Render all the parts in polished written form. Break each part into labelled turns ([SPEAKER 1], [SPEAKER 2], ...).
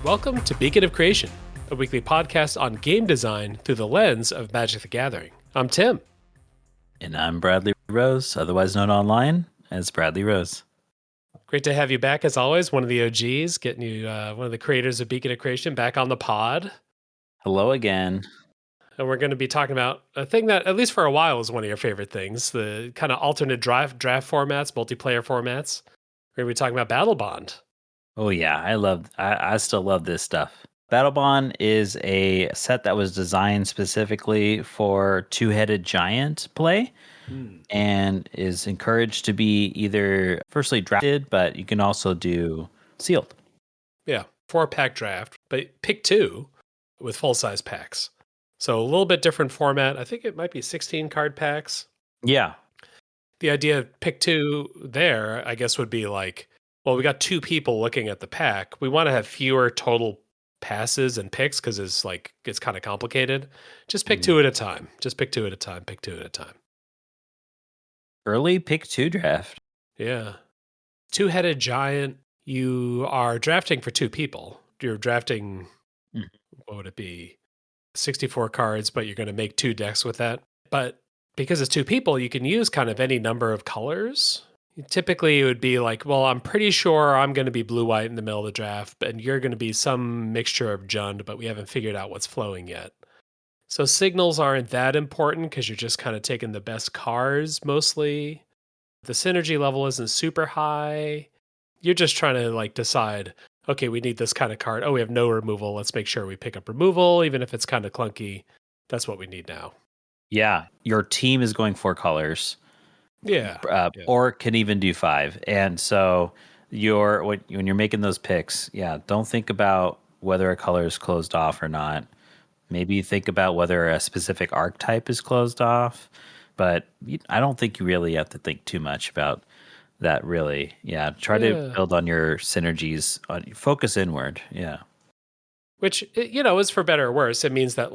[SPEAKER 1] Welcome to Beacon of Creation, a weekly podcast on game design through the lens of Magic the Gathering. I'm Tim.
[SPEAKER 2] And I'm Bradley Rose, otherwise known online as Bradley Rose.
[SPEAKER 1] Great to have you back, as always, one of the OGs, getting you, one of the creators of Beacon of Creation, back on the pod.
[SPEAKER 2] Hello again.
[SPEAKER 1] And we're going to be talking about a thing that, at least for a while, was one of your favorite things, the kind of alternate draft formats, multiplayer formats. We're going to be talking about Battlebond.
[SPEAKER 2] Oh yeah, I still love this stuff. Battlebond is a set that was designed specifically for two-headed giant play and is encouraged to be either firstly drafted, but you can also do sealed.
[SPEAKER 1] Yeah, 4-pack draft, but pick 2 with full-size packs. So a little bit different format. I think it might be 16 card packs.
[SPEAKER 2] Yeah.
[SPEAKER 1] The idea of pick 2 there, I guess, would be like, well, we got 2 people looking at the pack. We want to have fewer total passes and picks because it's kind of complicated. Just pick 2 at a time. Just pick 2 at a time. Pick 2 at a time.
[SPEAKER 2] Early pick 2 draft.
[SPEAKER 1] Yeah. Two-headed giant. You are drafting for 2 people. You're drafting, what would it be? 64 cards, but you're going to make 2 decks with that. But because it's 2 people, you can use kind of any number of colors. Typically, it would be like, well, I'm pretty sure I'm going to be blue-white in the middle of the draft, and you're going to be some mixture of Jund, but we haven't figured out what's flowing yet. So signals aren't that important because you're just kind of taking the best cards mostly. The synergy level isn't super high. You're just trying to decide, okay, we need this kind of card. Oh, we have no removal. Let's make sure we pick up removal, even if it's kind of clunky. That's what we need now.
[SPEAKER 2] Yeah, your team is going 4 colors.
[SPEAKER 1] Yeah.
[SPEAKER 2] Or can even do 5. And so when you're making those picks, don't think about whether a color is closed off or not. Maybe think about whether a specific archetype is closed off, but I don't think you really have to think too much about that, really. Try to build on your synergies, focus inward.
[SPEAKER 1] Which, is for better or worse. It means that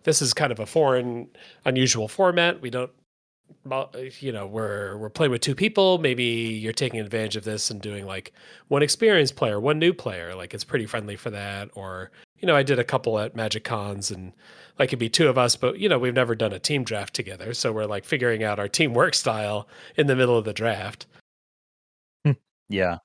[SPEAKER 1] this is kind of a foreign, unusual format. We don't, we're playing with 2 people. Maybe you're taking advantage of this and doing one experienced player, 1 new player. It's pretty friendly for that. Or, I did a couple at Magic Cons and it'd be 2 of us, but we've never done a team draft together. So we're figuring out our teamwork style in the middle of the draft.
[SPEAKER 2] Yeah.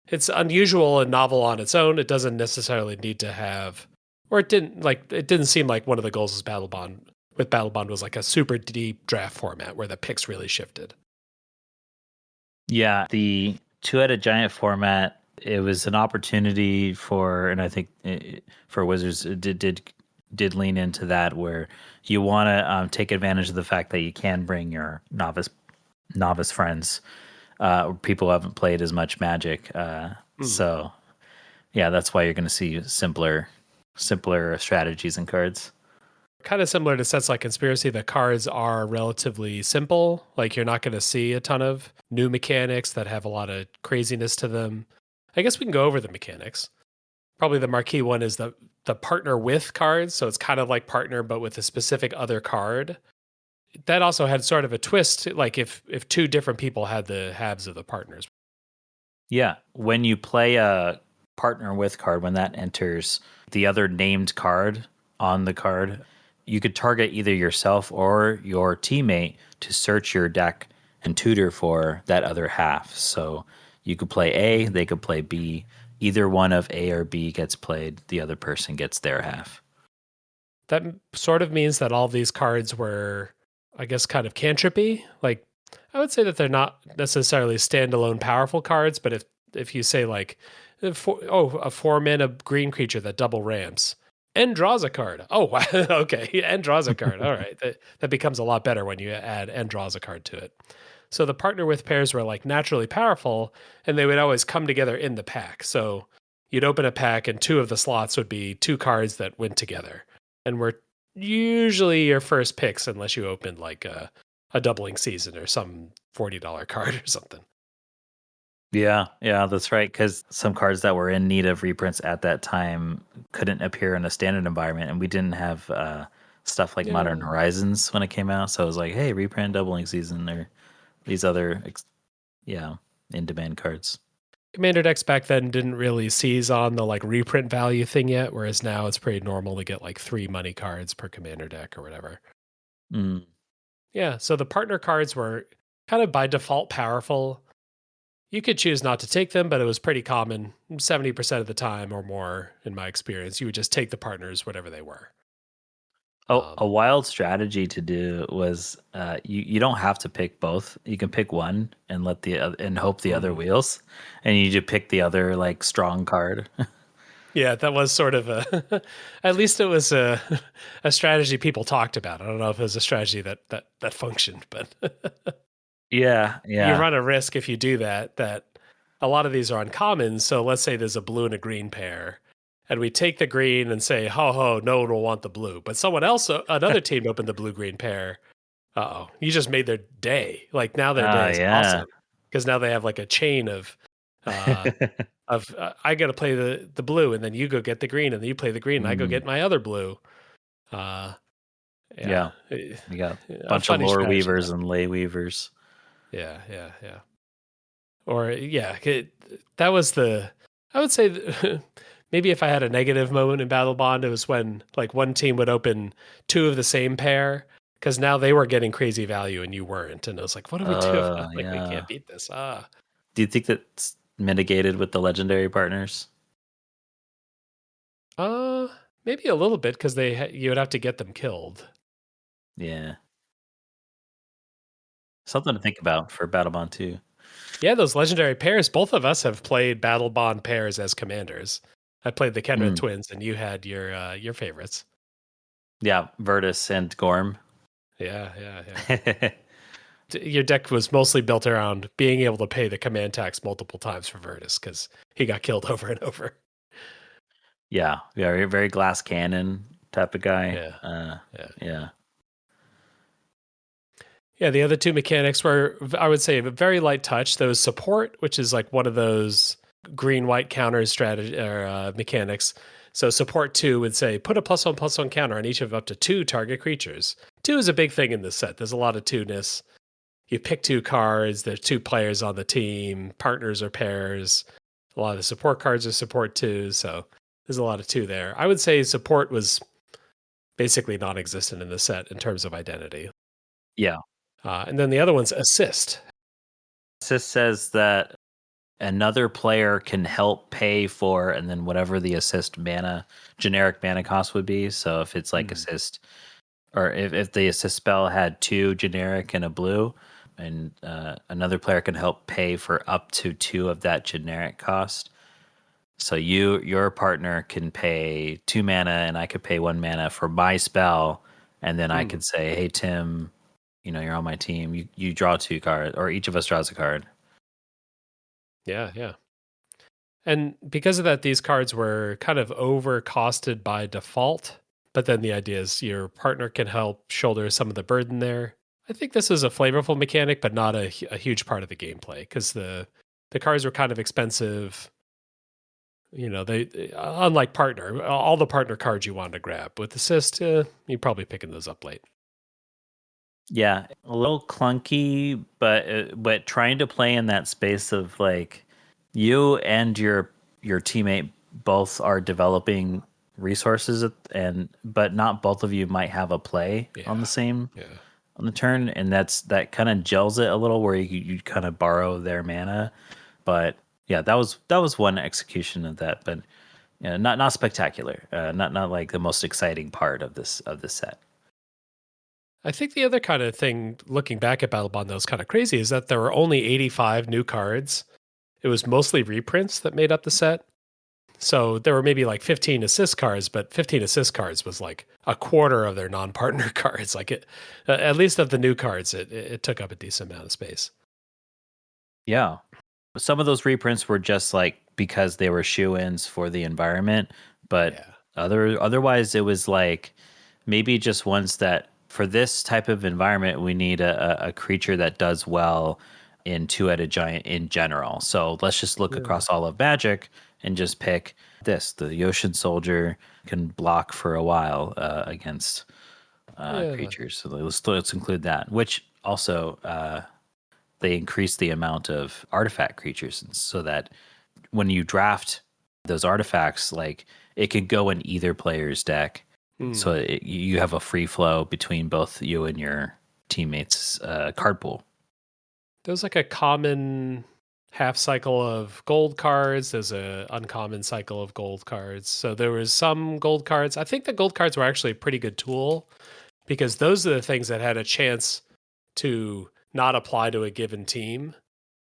[SPEAKER 1] It's unusual and novel on its own. It doesn't necessarily need to have, or it didn't seem like one of the goals with Battlebond was a super deep draft format where the picks really shifted.
[SPEAKER 2] Yeah, the two-headed giant format, it was an opportunity for, and I think for Wizards, it did lean into that, where you want to take advantage of the fact that you can bring your novice friends, people who haven't played as much Magic. So, that's why you're going to see simpler strategies and cards.
[SPEAKER 1] Kind of similar to sets like Conspiracy, the cards are relatively simple. You're not going to see a ton of new mechanics that have a lot of craziness to them. I guess we can go over the mechanics. Probably the marquee one is the partner with cards. So it's kind of like partner, but with a specific other card. That also had sort of a twist, if 2 different people had the halves of the partners.
[SPEAKER 2] Yeah, when you play a partner with card, when that enters the other named card on the card, you could target either yourself or your teammate to search your deck and tutor for that other half. So you could play A, they could play B. Either one of A or B gets played, the other person gets their half.
[SPEAKER 1] That sort of means that all of these cards were, I guess, kind of cantripy. I would say that they're not necessarily standalone powerful cards, but if you say a 4-mana green creature that double ramps and draws a card. Oh, wow. Okay. And draws a card. All right. That becomes a lot better when you add and draws a card to it. So the partner with pairs were naturally powerful, and they would always come together in the pack. So you'd open a pack and 2 of the slots would be 2 cards that went together and were usually your first picks unless you opened a doubling season or some $40 card or something.
[SPEAKER 2] Yeah, that's right. Because some cards that were in need of reprints at that time couldn't appear in a standard environment, and we didn't have stuff like Modern Horizons when it came out. So it was like, hey, reprint doubling season or these other, in-demand cards.
[SPEAKER 1] Commander decks back then didn't really seize on the like reprint value thing yet, whereas now it's pretty normal to get like 3 money cards per Commander deck or whatever.
[SPEAKER 2] Mm.
[SPEAKER 1] Yeah, so the partner cards were kind of by default powerful. You could choose not to take them, but it was pretty common. 70% of the time or more, in my experience, you would just take the partners, whatever they were.
[SPEAKER 2] Oh, a wild strategy to do was you don't have to pick both. You can pick one and let and hope the other
[SPEAKER 1] Mm.
[SPEAKER 2] wheels, and you just pick the other like strong card.
[SPEAKER 1] Yeah, that was sort of a, at least it was a strategy people talked about. I don't know if it was a strategy that functioned, but
[SPEAKER 2] Yeah,
[SPEAKER 1] you
[SPEAKER 2] yeah.
[SPEAKER 1] run a risk if you do that a lot of these are uncommon. So let's say there's a blue and a green pair, and we take the green and say, ho ho, no one will want the blue. But someone else, another team opened the blue green pair. Uh-oh, you just made their day. Like now their
[SPEAKER 2] Oh
[SPEAKER 1] day is
[SPEAKER 2] yeah.
[SPEAKER 1] awesome because now they have like a chain uh I got to play the blue and then you go get the green and then you play the green and I go
[SPEAKER 2] Mm,
[SPEAKER 1] get my other blue. Uh yeah.
[SPEAKER 2] yeah, you got a
[SPEAKER 1] A
[SPEAKER 2] bunch of
[SPEAKER 1] funny
[SPEAKER 2] lore
[SPEAKER 1] strategy
[SPEAKER 2] weavers
[SPEAKER 1] though.
[SPEAKER 2] and lay weavers.
[SPEAKER 1] Yeah. Or yeah, that was the I would say maybe if I had a negative moment in Battlebond, it was when like one team would open two of the same pair because now they were getting crazy value and you weren't, and it was like, what do we do? Like we can't
[SPEAKER 2] Yeah.
[SPEAKER 1] beat this.
[SPEAKER 2] Do you think that's mitigated with the legendary partners?
[SPEAKER 1] Uh, maybe a little bit because you would have to get them killed.
[SPEAKER 2] Yeah. Something to think about for Battlebond 2.
[SPEAKER 1] Yeah, those legendary pairs. Both of us have played Battlebond pairs as commanders. I played the Kenrith
[SPEAKER 2] Mm.
[SPEAKER 1] twins, and you had your favorites.
[SPEAKER 2] Yeah, Virtus and Gorm.
[SPEAKER 1] Yeah. Your deck was mostly built around being able to pay the command tax multiple times for Virtus because he got killed over and over.
[SPEAKER 2] Yeah, very very glass cannon type of guy.
[SPEAKER 1] Yeah, yeah.
[SPEAKER 2] Yeah.
[SPEAKER 1] Yeah, the other two mechanics were, I would say, a very light touch. There was support, which is like one of those green-white counter strategy or mechanics. So support 2 would say, put a +1/+1 counter on each of up to 2 target creatures. 2 is a big thing in this set. There's a lot of 2-ness. You pick 2 cards. There's 2 players on the team. Partners or pairs. A lot of the support cards are support 2. So there's a lot of 2 there. I would say support was basically non-existent in the set in terms of identity.
[SPEAKER 2] Yeah.
[SPEAKER 1] And then the other one's assist.
[SPEAKER 2] Assist says that another player can help pay for and then whatever the assist mana generic mana cost would be. So if it's like
[SPEAKER 1] Mm.
[SPEAKER 2] assist or if the assist spell had 2 generic and a blue, and another player can help pay for up to 2 of that generic cost. So your partner can pay 2 mana and I could pay 1 mana for my spell, and then I
[SPEAKER 1] Mm.
[SPEAKER 2] could say, "Hey Tim, you're on my team. You draw 2 cards, or each of us draws a card."
[SPEAKER 1] Yeah. And because of that, these cards were kind of over costed by default. But then the idea is your partner can help shoulder some of the burden there. I think this is a flavorful mechanic, but not a huge part of the gameplay because the cards were kind of expensive. They unlike partner, all the partner cards you wanted to grab with assist, you're probably picking those up late.
[SPEAKER 2] Yeah, a little clunky, but trying to play in that space of like you and your teammate both are developing resources and but not both of you might have a play on the
[SPEAKER 1] Yeah,
[SPEAKER 2] same
[SPEAKER 1] yeah.
[SPEAKER 2] on the turn, and that kind of gels it a little where you kind of borrow their mana. But yeah, that was one execution of that, but not spectacular, not like the most exciting part of this set.
[SPEAKER 1] I think the other kind of thing, looking back at Battlebond, that was kind of crazy, is that there were only 85 new cards. It was mostly reprints that made up the set. So there were maybe like 15 assist cards, but 15 assist cards was like a quarter of their non-partner cards. Like at least of the new cards, it took up a decent amount of space.
[SPEAKER 2] Yeah. Some of those reprints were just like because they were shoe-ins for the environment, but
[SPEAKER 1] Yeah.
[SPEAKER 2] otherwise it was like maybe just ones that for this type of environment we need a creature that does well in two-headed giant in general. So let's just look
[SPEAKER 1] Yeah.
[SPEAKER 2] across all of Magic and just pick this. The Ocean Soldier can block for a while against
[SPEAKER 1] Yeah.
[SPEAKER 2] creatures. So let's include that. Which also they increase the amount of artifact creatures so that when you draft those artifacts, like it could go in either player's deck. So you have a free flow between both you and your teammates' card pool.
[SPEAKER 1] There's like a common half cycle of gold cards. There's a uncommon cycle of gold cards. So there was some gold cards. I think the gold cards were actually a pretty good tool because those are the things that had a chance to not apply to a given team.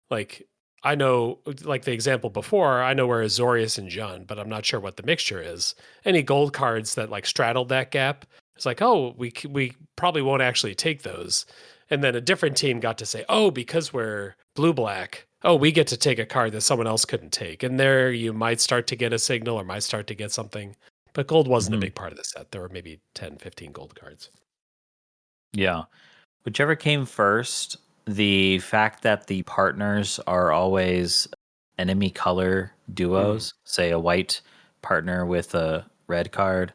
[SPEAKER 1] Like I know, like the example before, I know where Azorius and Jund, but I'm not sure what the mixture is. Any gold cards that like straddled that gap, it's like, oh, we probably won't actually take those. And then a different team got to say, oh, because we're blue black, oh, we get to take a card that someone else couldn't take. And there you might start to get a signal or might start to get something. But gold wasn't a big part of the set. There were maybe 10, 15 gold cards.
[SPEAKER 2] Yeah. Whichever came first, the fact that the partners are always enemy color duos, say a white partner with a red card,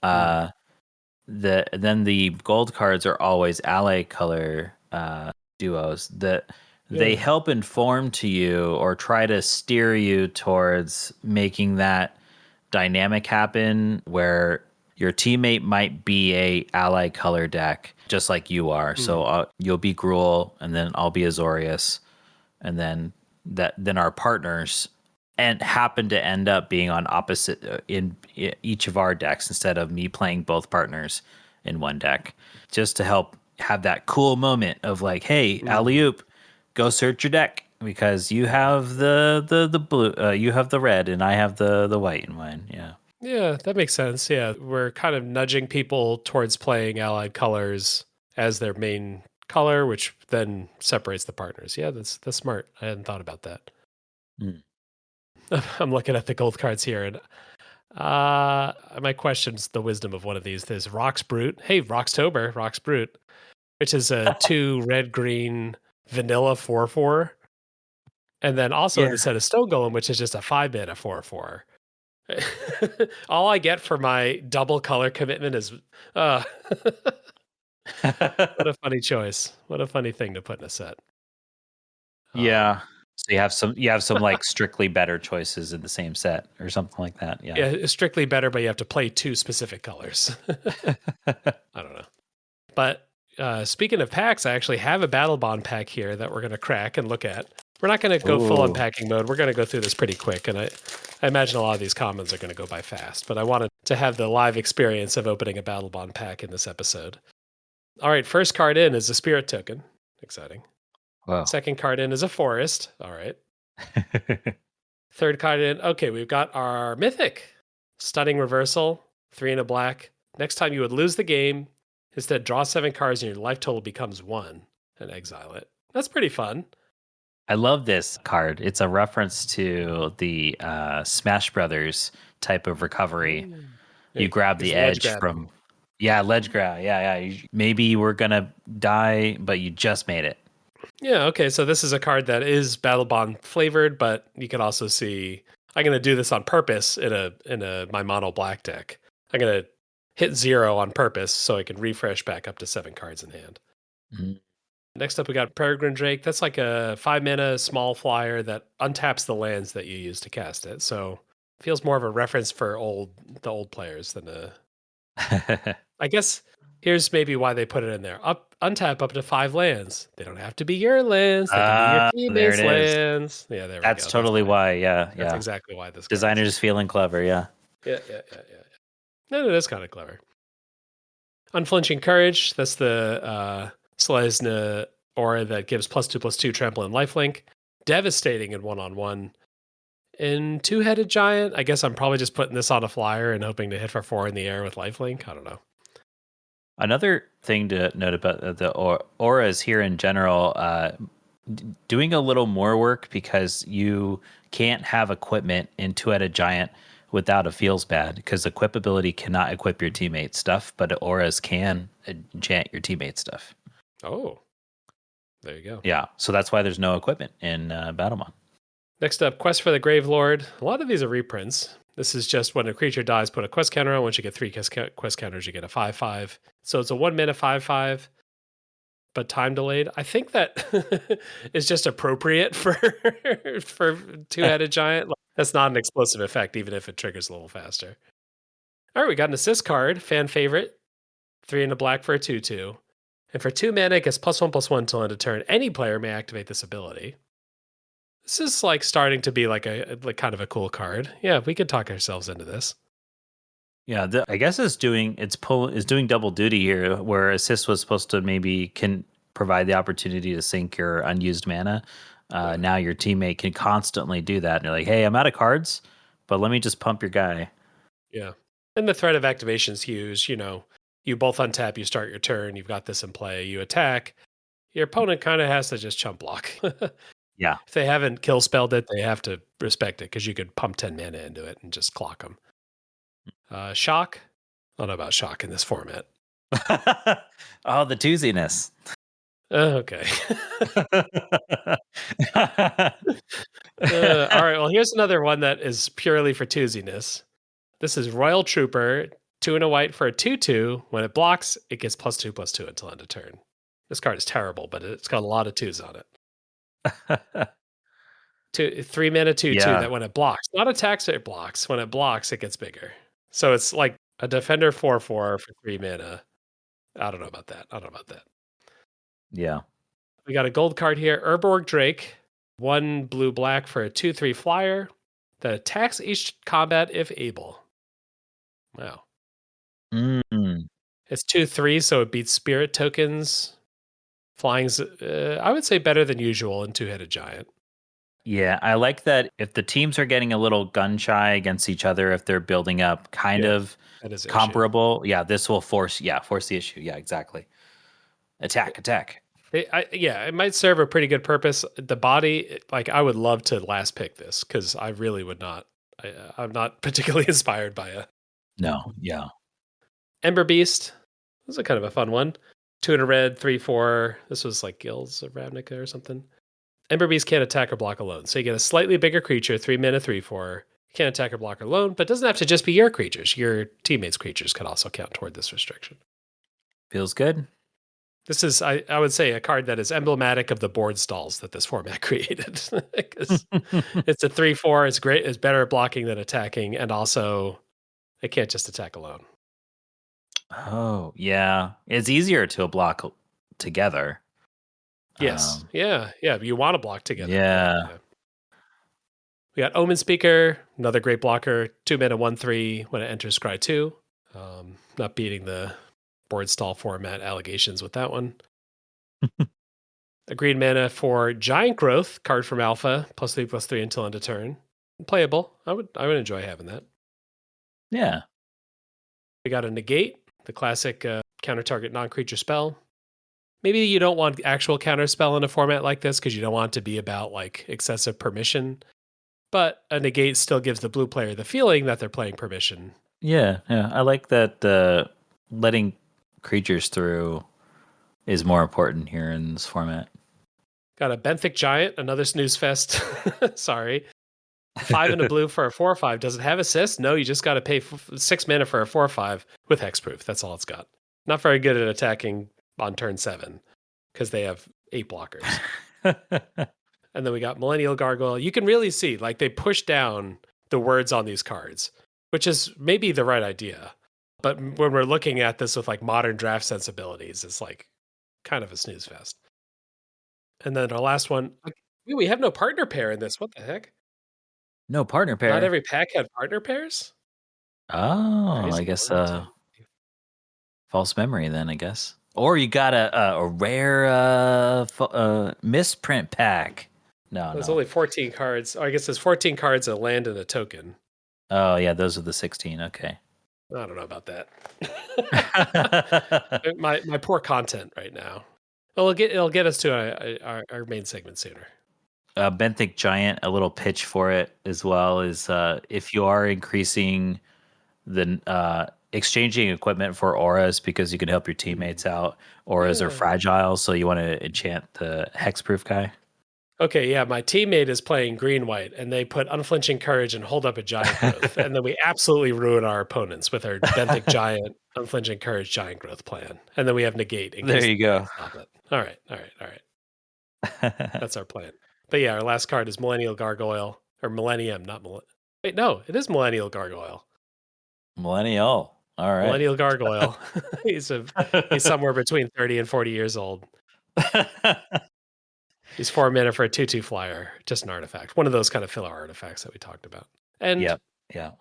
[SPEAKER 2] then the gold cards are always ally color duos that they help inform to you or try to steer you towards making that dynamic happen where your teammate might be a ally color deck just like you are. So you'll be Gruul and then I'll be Azorius and then our partners and happen to end up being on opposite in each of our decks instead of me playing both partners in one deck, just to help have that cool moment of like, hey, alley-oop, go search your deck because you have the blue, you have the red, and I have the white in mine. Yeah.
[SPEAKER 1] Yeah, that makes sense. Yeah, we're kind of nudging people towards playing allied colors as their main color, which then separates the partners. Yeah, that's smart. I hadn't thought about that. I'm looking at the gold cards here, and my question's the wisdom of one of these. There's Rox Brute. Hey, Roxtober, Rox Brute, which is a 2 red green vanilla 4/4, and then also in the set of Stone Golem, which is just a 5-mana 4/4. All I get for my double color commitment is what a funny choice. What a funny thing to put in a set.
[SPEAKER 2] Yeah. So you have some like strictly better choices in the same set or something like that. Yeah.
[SPEAKER 1] Yeah, it's strictly better, but you have to play 2 specific colors. I don't know. But speaking of packs, I actually have a Battlebond pack here that we're going to crack and look at. We're not going to go full unpacking mode. We're going to go through this pretty quick, and I imagine a lot of these commons are going to go by fast, but I wanted to have the live experience of opening a Battlebond pack in this episode. All right, first card in is a Spirit Token. Exciting.
[SPEAKER 2] Wow.
[SPEAKER 1] Second card in is a Forest. All right. Third card in. Okay, we've got our Mythic. Stunning Reversal, 3 and a black. Next time you would lose the game, instead draw 7 cards and your life total becomes 1 and exile it. That's pretty fun.
[SPEAKER 2] I love this card. It's a reference to the Smash Brothers type of recovery. You grab the edge from... Yeah, ledge grab. Yeah. Maybe we're going to die, but you just made it.
[SPEAKER 1] Yeah, okay, so this is a card that is Battlebond flavored, but you can also see I'm going to do this on purpose in my mono black deck. I'm going to hit 0 on purpose so I can refresh back up to 7 cards in hand. Next up, we got Peregrine Drake. That's like a 5-mana small flyer that untaps the lands that you use to cast it. So it feels more of a reference for the old players than a... I guess here's maybe why they put it in there. Untap up to 5 lands. They don't have to be your lands. They can be your teammates' lands. Yeah, there we go.
[SPEAKER 2] That's totally why. Yeah.
[SPEAKER 1] That's exactly why this
[SPEAKER 2] designer's is feeling clever. Yeah.
[SPEAKER 1] Yeah. No, it is kind of clever. Unflinching Courage. That's the Selesnya aura that gives +2/+2 trample and lifelink. Devastating in 1-on-1. In Two-Headed Giant, I guess I'm probably just putting this on a flyer and hoping to hit for 4 in the air with lifelink. I don't know.
[SPEAKER 2] Another thing to note about the auras here in general, doing a little more work because you can't have equipment in Two-Headed Giant without a feels bad, because equipability cannot equip your teammate stuff, but auras can enchant your teammate stuff.
[SPEAKER 1] Oh, there you go.
[SPEAKER 2] Yeah, so that's why there's no equipment in Battlebond.
[SPEAKER 1] Next up, Quest for the Gravelord. A lot of these are reprints. This is just when a creature dies, put a quest counter on. Once you get 3 quest counters, you get a 5/5. So it's a 1-mana 5/5. but time delayed. I think that is just appropriate for for two-headed giant. Like, that's not an explosive effect, even if it triggers a little faster. All right, we got an assist card, fan favorite, 3 and a black for a 2/2. And for 2 mana, it gets +1/+1 till end of turn. Any player may activate this ability. This is like starting to be like a like kind of a cool card. Yeah, we could talk ourselves into this.
[SPEAKER 2] Yeah, I guess it's doing double duty here, where assist was supposed to maybe can provide the opportunity to sink your unused mana.
[SPEAKER 1] Yeah.
[SPEAKER 2] Now your teammate can constantly do that, and you're like, "Hey, I'm out of cards, but let me just pump your guy."
[SPEAKER 1] Yeah. And the threat of activation is huge. You both untap, you start your turn, you've got this in play, you attack. Your opponent kind of has to just chump block.
[SPEAKER 2] Yeah,
[SPEAKER 1] If they haven't kill spelled it, they have to respect it because you could pump 10 mana into it and just clock them. Shock. I don't know about shock in this format.
[SPEAKER 2] oh, the twosiness.
[SPEAKER 1] Okay. All right. Well, here's another one that is purely for twosiness. This is Royal Trooper, 2 and a white for a 2/2. When it blocks, it gets +2/+2 until end of turn. This card is terrible, but it's got a lot of twos on it. 3 mana 2/2
[SPEAKER 2] Yeah,
[SPEAKER 1] that when it blocks, not attacks, it blocks. When it blocks, it gets bigger. So it's like a defender 4/4 for 3 mana. I don't know about that. I don't know about that.
[SPEAKER 2] yeah.
[SPEAKER 1] We got a gold card here, Urborg Drake, 1 blue black for a 2/3 flyer that attacks each combat if able. Wow.
[SPEAKER 2] Mm.
[SPEAKER 1] It's 2/3, so it beats spirit tokens. Flying's, I would say, better than usual in two-headed giant.
[SPEAKER 2] Yeah, I like that if the teams are getting a little gun shy against each other, if they're building up kind
[SPEAKER 1] Yeah,
[SPEAKER 2] of
[SPEAKER 1] that is an issue.
[SPEAKER 2] comparable, yeah, this will force the issue. Yeah, exactly. Attack.
[SPEAKER 1] Yeah, it might serve a pretty good purpose. The body, like, I would love to last pick this because I really would not. I'm not particularly inspired by a
[SPEAKER 2] No, yeah.
[SPEAKER 1] Ember Beast. This is a kind of a fun one. 2 and a red, 3/4. This was like Guilds of Ravnica or something. Ember Beast can't attack or block alone. So you get a slightly bigger creature, 3 mana, 3/4. Can't attack or block alone, but doesn't have to just be your creatures. Your teammates' creatures can also count toward this restriction.
[SPEAKER 2] Feels good.
[SPEAKER 1] This is, I would say, a card that is emblematic of the board stalls that this format created. Because it's a 3/4. It's great. It's better at blocking than attacking, and also it can't just attack alone.
[SPEAKER 2] Oh, yeah. It's easier to block together.
[SPEAKER 1] Yes. Yeah. You want to block together.
[SPEAKER 2] Yeah.
[SPEAKER 1] Yeah. We got Omen Speaker, another great blocker. 2 mana, 1/3 when it enters Scry 2. Not beating the board stall format allegations with that one. A green mana for Giant Growth, card from Alpha, +3/+3 until end of turn. Playable. I would enjoy having that.
[SPEAKER 2] Yeah.
[SPEAKER 1] We got a Negate, the classic counter target non-creature spell. Maybe you don't want actual counter spell in a format like this because you don't want it to be about like excessive permission. But a Negate still gives the blue player the feeling that they're playing permission.
[SPEAKER 2] Yeah. I like that letting creatures through is more important here in this format.
[SPEAKER 1] Got a Benthic Giant, another snooze fest. Sorry. 5 and a blue for a 4/5. Does it have assist? No, you just got to pay 6 mana for a 4/5 with hexproof. That's all it's got. Not very good at attacking on turn 7 because they have 8 blockers. And then we got Millennial Gargoyle. You can really see, like, they push down the words on these cards, which is maybe the right idea. But when we're looking at this with like modern draft sensibilities, it's like kind of a snooze fest. And then our last one, we have no partner pair in this. What the heck?
[SPEAKER 2] No partner
[SPEAKER 1] Not
[SPEAKER 2] pair.
[SPEAKER 1] every pack had partner pairs?
[SPEAKER 2] Oh, I
[SPEAKER 1] Crazy.
[SPEAKER 2] guess
[SPEAKER 1] 1, 2.
[SPEAKER 2] false memory then, I guess. Or you got a rare misprint pack.
[SPEAKER 1] There's
[SPEAKER 2] No.
[SPEAKER 1] only 14 cards. Oh, I guess there's 14 cards, a land, and a token.
[SPEAKER 2] Oh, yeah, those are the 16. Okay.
[SPEAKER 1] I don't know about that. my poor content right now. Well, it'll get us to our main segment sooner.
[SPEAKER 2] Benthic Giant, a little pitch for it as well is if you are increasing the exchanging equipment for auras because you can help your teammates out. Auras are
[SPEAKER 1] Yeah.
[SPEAKER 2] fragile, so you want to enchant the hexproof guy.
[SPEAKER 1] Okay, yeah, my teammate is playing green white, and they put unflinching courage and hold up a giant growth, and then we absolutely ruin our opponents with our benthic giant, unflinching courage, giant growth plan, and then we have negate in
[SPEAKER 2] There
[SPEAKER 1] case
[SPEAKER 2] you
[SPEAKER 1] they
[SPEAKER 2] go.
[SPEAKER 1] stop it. All right, all right, all right. That's our plan. But yeah, our last card is Millennial Gargoyle or Millennium, not Wait, no, it is Millennial Gargoyle.
[SPEAKER 2] Millennial. All right.
[SPEAKER 1] Millennial Gargoyle. He's somewhere between 30 and 40 years old. He's 4 mana for a 2/2 flyer, just an artifact. One of those kind of filler artifacts that we talked about. And
[SPEAKER 2] Yep. Yeah.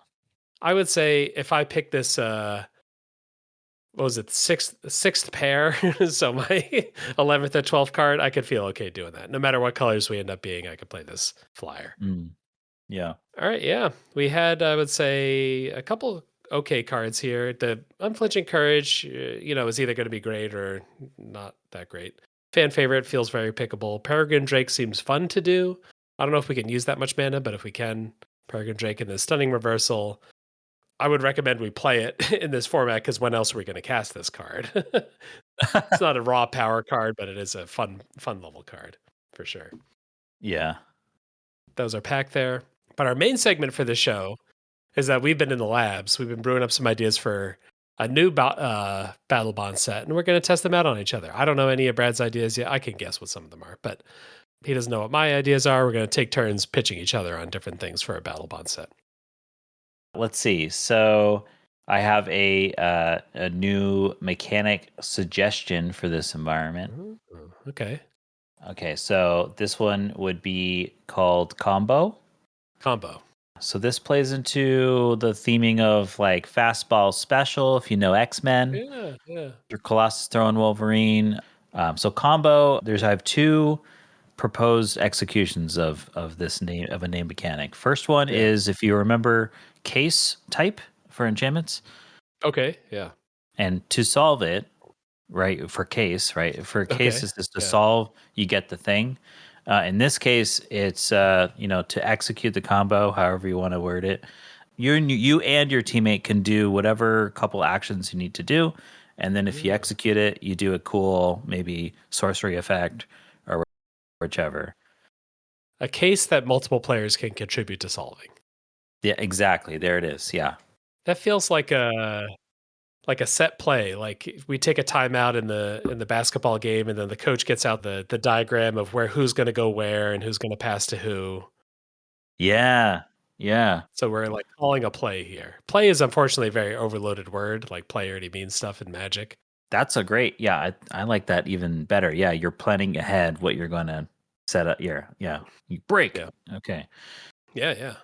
[SPEAKER 1] I would say if I pick this what was it, sixth pair, so my 11th or 12th card, I could feel okay doing that. No matter what colors we end up being, I could play this flyer.
[SPEAKER 2] Yeah.
[SPEAKER 1] All right, yeah. We had, I would say, a couple okay cards here. The Unflinching Courage, is either going to be great or not that great. Fan favorite feels very pickable. Peregrine Drake seems fun to do. I don't know if we can use that much mana, but if we can, Peregrine Drake and the Stunning Reversal, I would recommend we play it in this format because when else are we going to cast this card? It's not a raw power card, but it is a fun level card for sure.
[SPEAKER 2] Yeah.
[SPEAKER 1] Those are packed there. But our main segment for the show is that we've been in the labs. We've been brewing up some ideas for a new Battlebond set, and we're going to test them out on each other. I don't know any of Brad's ideas yet. I can guess what some of them are, but he doesn't know what my ideas are. We're going to take turns pitching each other on different things for a Battlebond set.
[SPEAKER 2] Let's see. So I have a new mechanic suggestion for this environment.
[SPEAKER 1] Okay.
[SPEAKER 2] Okay, so this one would be called Combo. So this plays into the theming of like fastball special, if you know X-Men.
[SPEAKER 1] Yeah.
[SPEAKER 2] Your Colossus throwing Wolverine. So Combo, I have two proposed executions of this name of a name mechanic. First one is, if you remember, case type for enchantments.
[SPEAKER 1] Okay, yeah.
[SPEAKER 2] And to solve it, right, for case is just to solve, you get the thing. In this case, it's to execute the combo, however you want to word it. You and your teammate can do whatever couple actions you need to do, and then if you execute it, you do a cool maybe sorcery effect or whichever.
[SPEAKER 1] A case that multiple players can contribute to solving.
[SPEAKER 2] Yeah, exactly. There it is. Yeah.
[SPEAKER 1] That feels like a set play. Like we take a timeout in the basketball game, and then the coach gets out the diagram of who's going to go where and who's going to pass to who.
[SPEAKER 2] Yeah. Yeah.
[SPEAKER 1] So we're like calling a play here. Play is unfortunately a very overloaded word. Like play already means stuff in Magic.
[SPEAKER 2] That's a great. Yeah, I like that even better. Yeah, you're planning ahead what you're going to set up. Yeah. You break.
[SPEAKER 1] Yeah.
[SPEAKER 2] Okay.
[SPEAKER 1] Yeah.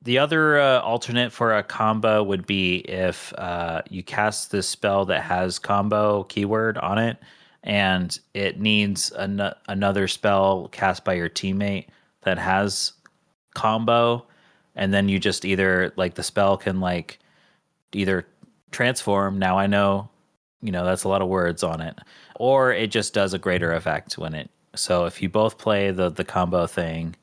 [SPEAKER 2] The other alternate for a combo would be if you cast this spell that has combo keyword on it, and it needs another spell cast by your teammate that has combo, and then you just either like the spell can like either transform. Now I know, that's a lot of words on it, or it just does a greater effect when it. So if you both play the combo thing,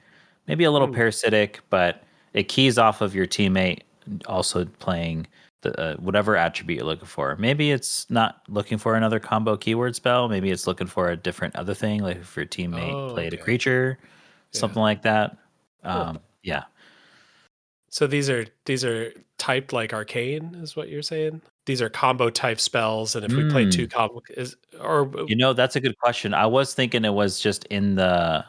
[SPEAKER 2] maybe a little parasitic, but it keys off of your teammate also playing the whatever attribute you're looking for. Maybe it's not looking for another combo keyword spell. Maybe it's looking for a different other thing, like if your teammate played a creature, something like that. Yeah.
[SPEAKER 1] So these are typed like arcane, is what you're saying? These are combo type spells, and if we play two combo,
[SPEAKER 2] that's a good question. I was thinking it was just in the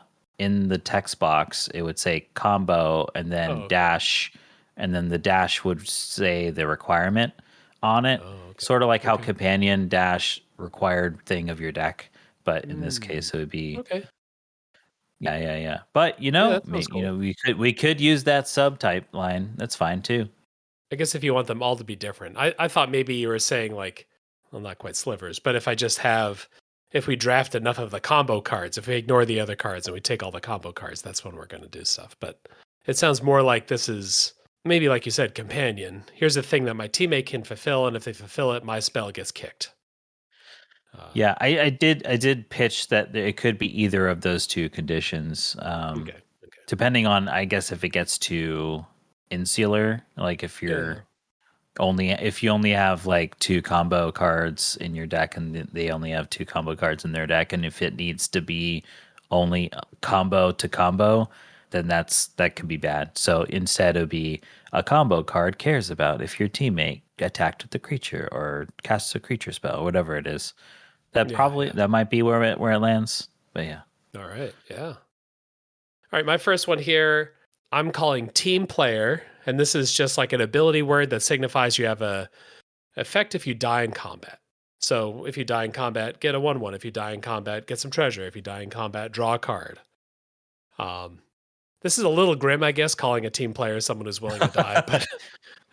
[SPEAKER 2] text box, it would say combo and then dash, and then the dash would say the requirement on it. Sort of like how companion dash required thing of your deck, but in this case it would be Yeah. But
[SPEAKER 1] cool.
[SPEAKER 2] we could use that subtype line. That's fine too.
[SPEAKER 1] I guess if you want them all to be different. I thought maybe you were saying like, well, not quite slivers, but if we draft enough of the combo cards, if we ignore the other cards and we take all the combo cards, that's when we're going to do stuff. But it sounds more like this is maybe, like you said, companion. Here's the thing that my teammate can fulfill, and if they fulfill it, my spell gets kicked.
[SPEAKER 2] Yeah, I did pitch that it could be either of those two conditions. Depending on, I guess, if it gets too insular, like if you only have like two combo cards in your deck and they only have two combo cards in their deck, and if it needs to be only combo to combo, then that could be bad. So instead, it would be a combo card cares about if your teammate attacked with the creature or casts a creature spell, or whatever it is.
[SPEAKER 1] Yeah, yeah.
[SPEAKER 2] That might be where it lands. But yeah.
[SPEAKER 1] All right, yeah. All right, my first one here, I'm calling team player, and this is just like an ability word that signifies you have a effect if you die in combat. So if you die in combat, get a 1/1. If you die in combat, get some treasure. If you die in combat, draw a card. Um, this is a little grim, I guess, calling a team player someone who's willing to die, but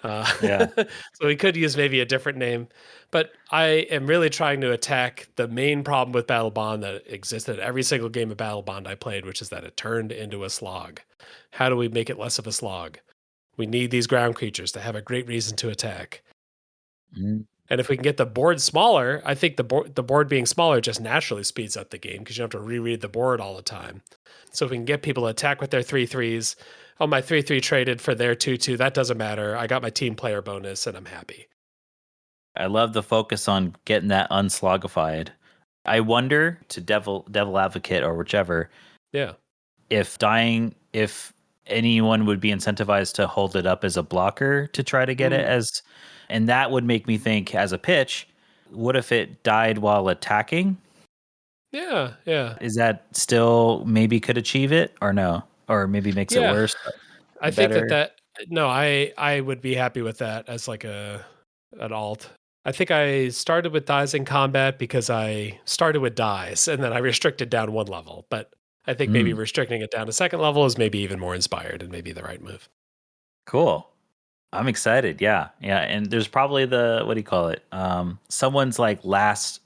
[SPEAKER 1] uh,
[SPEAKER 2] Yeah.
[SPEAKER 1] so we could use maybe a different name. But I am really trying to attack the main problem with Battlebond that existed every single game of Battlebond I played, which is that it turned into a slog. How do we make it less of a slog? We need these ground creatures to have a great reason to attack.
[SPEAKER 2] Mm.
[SPEAKER 1] And if we can get the board smaller, I think the board being smaller just naturally speeds up the game because you don't have to reread the board all the time. So if we can get people to attack with their 3/3s, oh, my 3/3 traded for their 2/2, that doesn't matter. I got my team player bonus and I'm happy.
[SPEAKER 2] I love the focus on getting that unslogified. I wonder, to devil advocate or whichever,
[SPEAKER 1] Yeah.
[SPEAKER 2] if anyone would be incentivized to hold it up as a blocker to try to get it
[SPEAKER 1] Mm.
[SPEAKER 2] as, and that would make me think as a pitch, what if it died while attacking?
[SPEAKER 1] Yeah. Yeah.
[SPEAKER 2] Is that still maybe could achieve it or no? Or maybe makes it
[SPEAKER 1] Yeah.
[SPEAKER 2] worse
[SPEAKER 1] I
[SPEAKER 2] or
[SPEAKER 1] think that
[SPEAKER 2] better?
[SPEAKER 1] no, I would be happy with that as like an alt. I think I started with dies in combat because I started with dies and then I restricted down one level. But I think maybe
[SPEAKER 2] Mm,
[SPEAKER 1] restricting it down a second level is maybe even more inspired and maybe the right move.
[SPEAKER 2] cool. I'm excited. Yeah. Yeah. And there's probably the, what do you call it? Someone's like last,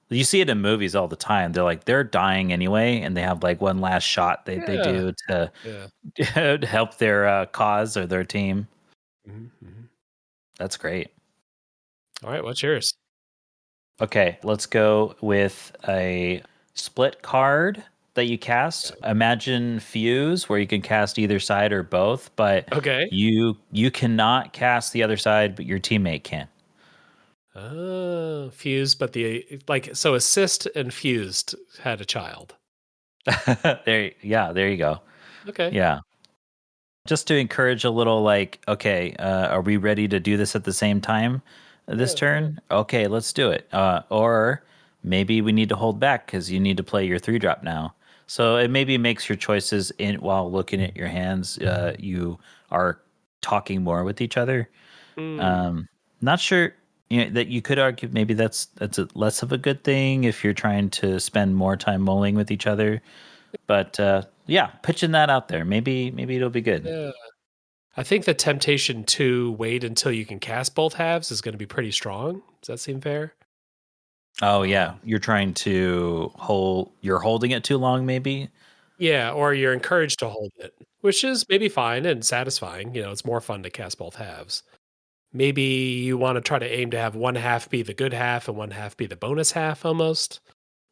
[SPEAKER 2] you see it in movies all the time. They're dying anyway, and they have like one last shot they
[SPEAKER 1] Yeah.
[SPEAKER 2] do to
[SPEAKER 1] Yeah.
[SPEAKER 2] help their cause or their team.
[SPEAKER 1] Mhm.
[SPEAKER 2] That's great.
[SPEAKER 1] All right. What's yours?
[SPEAKER 2] Okay, let's go with a split card that you cast. Imagine Fuse, where you can cast either side or both, but
[SPEAKER 1] Okay.
[SPEAKER 2] you cannot cast the other side, but your teammate can.
[SPEAKER 1] Oh, fused, but so assist and fused had a child.
[SPEAKER 2] There you go.
[SPEAKER 1] Okay.
[SPEAKER 2] Yeah. Just to encourage a little like, okay, are we ready to do this at the same time this
[SPEAKER 1] Yeah. Yeah.
[SPEAKER 2] turn? Okay, let's do it. Or maybe we need to hold back because you need to play your 3 drop now. So it maybe makes your choices in while looking at your hands. You are talking more with each other.
[SPEAKER 1] Mm,
[SPEAKER 2] Um, Not sure, that you could argue maybe that's less of a good thing if you're trying to spend more time mulling with each other. But yeah, pitching that out there. Maybe it'll be good.
[SPEAKER 1] yeah. I think the temptation to wait until you can cast both halves is going to be pretty strong. Does that seem fair?
[SPEAKER 2] Oh yeah,
[SPEAKER 1] Um,
[SPEAKER 2] you're trying to hold. You're holding it too long, maybe.
[SPEAKER 1] yeah, or you're encouraged to hold it, which is maybe fine and satisfying. It's more fun to cast both halves. Maybe you want to try to aim to have one half be the good half and one half be the bonus half almost.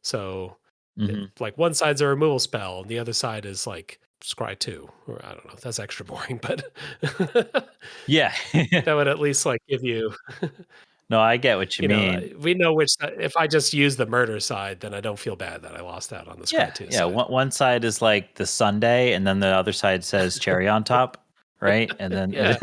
[SPEAKER 1] So,
[SPEAKER 2] Hmm.
[SPEAKER 1] like one side's a removal spell and the other side is like scry 2, or I don't know. That's extra boring, but
[SPEAKER 2] Yeah.
[SPEAKER 1] that would at least like give you,
[SPEAKER 2] No, I get what you mean.
[SPEAKER 1] we know which side, if I just use the murder side, then I don't feel bad that I lost out on the scry
[SPEAKER 2] Yeah,
[SPEAKER 1] 2
[SPEAKER 2] yeah.
[SPEAKER 1] side.
[SPEAKER 2] One side is like the Sunday, and then the other side says cherry on top, right? And then,
[SPEAKER 1] Yeah.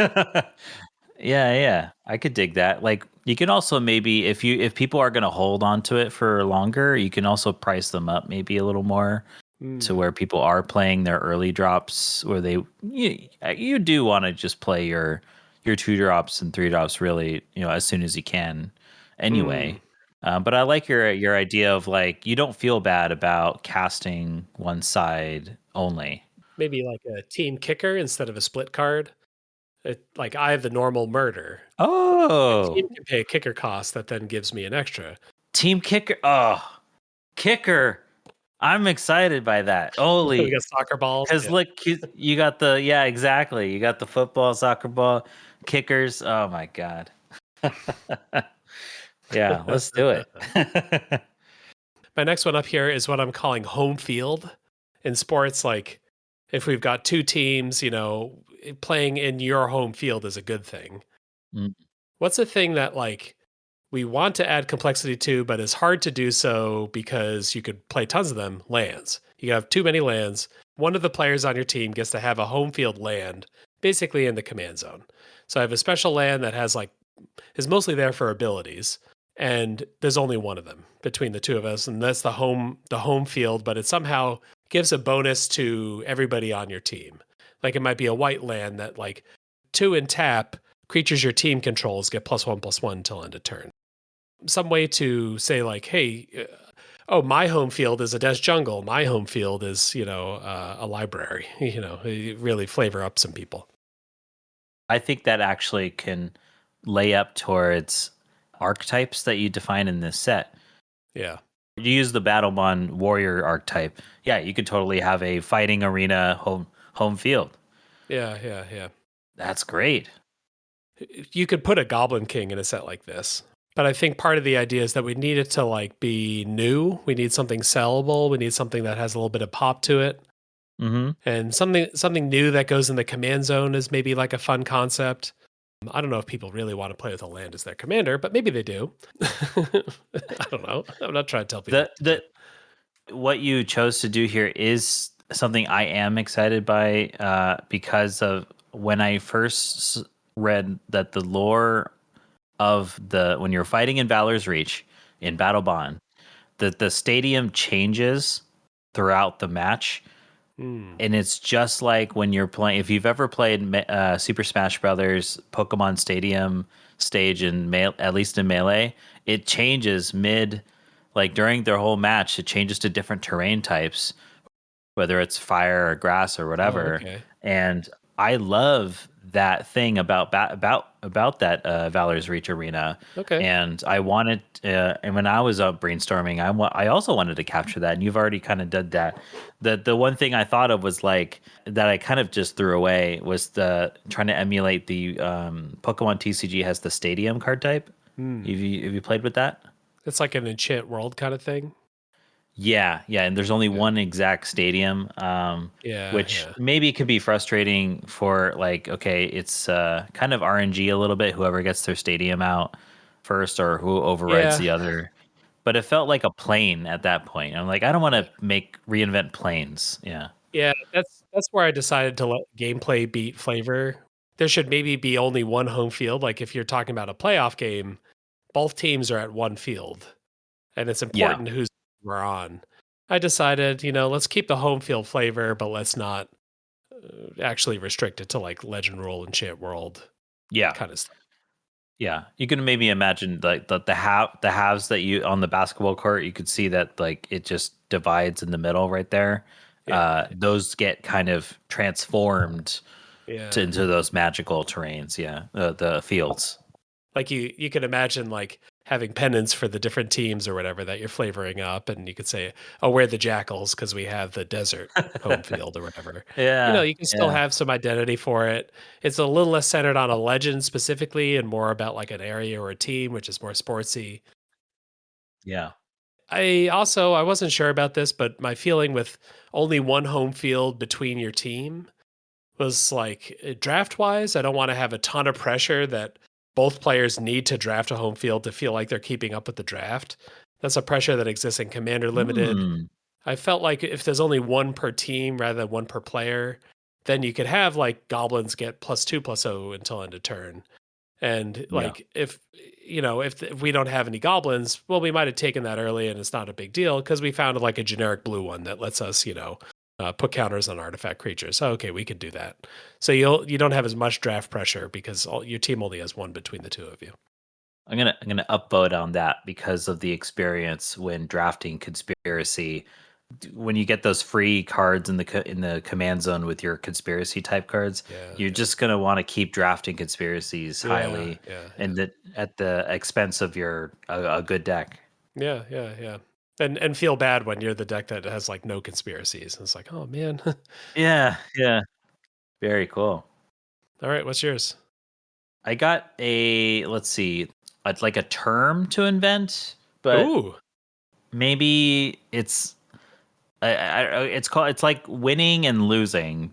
[SPEAKER 2] yeah, yeah. I could dig that. Like, you can also maybe if people are gonna hold on to it for longer, you can also price them up maybe a little more to
[SPEAKER 1] Mm,
[SPEAKER 2] where people are playing their early drops where you do want to just play your 2 drops and 3 drops really, as soon as you can
[SPEAKER 1] mm.
[SPEAKER 2] anyway. But I like your idea of like you don't feel bad about casting one side only.
[SPEAKER 1] Maybe like a team kicker instead of a split card. Like I have the normal murder. My team
[SPEAKER 2] Oh,
[SPEAKER 1] can pay a kicker cost that then gives me an extra.
[SPEAKER 2] team kicker. Oh, kicker. I'm excited by that.
[SPEAKER 1] We
[SPEAKER 2] Holy,
[SPEAKER 1] got soccer balls.
[SPEAKER 2] because
[SPEAKER 1] Yeah.
[SPEAKER 2] look, you got the, yeah, exactly. You got the football, soccer ball, kickers. Oh my god. Yeah, let's do it.
[SPEAKER 1] My next one up here is what I'm calling home field. In sports, like if we've got two teams, playing in your home field is a good thing.
[SPEAKER 2] Mm,
[SPEAKER 1] What's a thing that like we want to add complexity to, but it's hard to do so because you could play tons of them, lands. You have too many lands. One of the players on your team gets to have a home field land, basically in the command zone. So I have a special land that has like is mostly there for abilities, and there's only one of them between the two of us, and that's the home field, but it somehow gives a bonus to everybody on your team. Like it might be a white land that like 2 and tap creatures your team controls get +1/+1 until end of turn. Some way to say like, hey, oh, my home field is a dense jungle. My home field is, a library. Really flavor up some people.
[SPEAKER 2] I think that actually can lay up towards archetypes that you define in this set.
[SPEAKER 1] Yeah.
[SPEAKER 2] You use the Battlebond warrior archetype. Yeah, you could totally have a fighting arena home field.
[SPEAKER 1] Yeah, yeah, yeah.
[SPEAKER 2] That's great.
[SPEAKER 1] You could put a Goblin King in a set like this. But I think part of the idea is that we need it to like be new. We need something sellable. We need something that has a little bit of pop to it.
[SPEAKER 2] Mm-hmm.
[SPEAKER 1] And something new that goes in the command zone is maybe like a fun concept. I don't know if people really want to play with a land as their commander, but maybe they do. I don't know. I'm not trying to tell people
[SPEAKER 2] The
[SPEAKER 1] what to do.
[SPEAKER 2] the what you chose to do here is something I am excited by because of when I first read that the lore of the when you're fighting in Valor's Reach in Battlebond, the stadium changes throughout the match.
[SPEAKER 1] Hmm.
[SPEAKER 2] And it's just like when you're playing. If you've ever played Super Smash Brothers Pokemon Stadium stage in at least in Melee, it changes like during their whole match. It changes to different terrain types, whether it's fire or grass or
[SPEAKER 1] Oh,
[SPEAKER 2] whatever.
[SPEAKER 1] okay.
[SPEAKER 2] And I love that thing about that Valor's Reach arena.
[SPEAKER 1] Okay.
[SPEAKER 2] And and when I was up brainstorming, I also wanted to capture that. And you've already kind of did that. The one thing I thought of was like that I kind of just threw away was the trying to emulate the Pokemon TCG has the stadium card type.
[SPEAKER 1] Hmm.
[SPEAKER 2] Have you played with that?
[SPEAKER 1] It's like an enchant world kind of thing.
[SPEAKER 2] Yeah, yeah, and there's only
[SPEAKER 1] Yeah.
[SPEAKER 2] one exact stadium,
[SPEAKER 1] Yeah,
[SPEAKER 2] which
[SPEAKER 1] yeah.
[SPEAKER 2] maybe could be frustrating for like, okay, it's kind of RNG a little bit, whoever gets their stadium out first or who overrides
[SPEAKER 1] Yeah.
[SPEAKER 2] the other. But it felt like a plane at that point. I'm like, I don't want
[SPEAKER 1] Yeah.
[SPEAKER 2] to make reinvent planes. Yeah.
[SPEAKER 1] Yeah, that's where I decided to let gameplay beat flavor. There should maybe be only one home field. Like if you're talking about a playoff game, both teams are at one field, and it's
[SPEAKER 2] Yeah.
[SPEAKER 1] important who's we're on. I decided, let's keep the home field flavor, but let's not actually restrict it to like Legend Rule and Chant World
[SPEAKER 2] Yeah.
[SPEAKER 1] kind of stuff.
[SPEAKER 2] Yeah, you can maybe imagine like the halves that you on the basketball court. You could see that like it just divides in the middle right there.
[SPEAKER 1] Yeah,
[SPEAKER 2] Those get kind of transformed
[SPEAKER 1] yeah.
[SPEAKER 2] into those magical terrains. Yeah, the fields.
[SPEAKER 1] Like you can imagine like having pennants for the different teams or whatever that you're flavoring up, and you could say, "Oh, we're the Jackals because we have the desert home field or whatever."
[SPEAKER 2] Yeah,
[SPEAKER 1] You can still
[SPEAKER 2] yeah,
[SPEAKER 1] have some identity for it. It's a little less centered on a legend specifically, and more about like an area or a team, which is more sportsy.
[SPEAKER 2] yeah.
[SPEAKER 1] I wasn't sure about this, but my feeling with only one home field between your team was like draft wise, I don't want to have a ton of pressure that both players need to draft a home field to feel like they're keeping up with the draft. That's a pressure that exists in Commander Limited.
[SPEAKER 2] Hmm.
[SPEAKER 1] I felt like if there's only one per team rather than one per player, then you could have like goblins get +2/+0 until end of turn. And
[SPEAKER 2] Yeah,
[SPEAKER 1] like if we don't have any goblins, well, we might have taken that early, and it's not a big deal because we found like a generic blue one that lets us, put counters on artifact creatures. So, okay, we could do that. So you don't have as much draft pressure because your team only has one between the two of you.
[SPEAKER 2] I'm gonna upvote on that because of the experience when drafting conspiracy. When you get those free cards in in the command zone with your conspiracy type cards,
[SPEAKER 1] Yeah,
[SPEAKER 2] you're
[SPEAKER 1] yeah,
[SPEAKER 2] just gonna want to keep drafting conspiracies
[SPEAKER 1] yeah,
[SPEAKER 2] highly,
[SPEAKER 1] yeah, yeah,
[SPEAKER 2] and that at the expense of your a good deck.
[SPEAKER 1] yeah, yeah, yeah. And feel bad when you're the deck that has like no conspiracies. It's like, oh man.
[SPEAKER 2] Yeah, yeah, very cool.
[SPEAKER 1] All right, what's yours?
[SPEAKER 2] I got a let's see, I'd like a term to invent, but
[SPEAKER 1] Ooh,
[SPEAKER 2] maybe it's like winning and losing.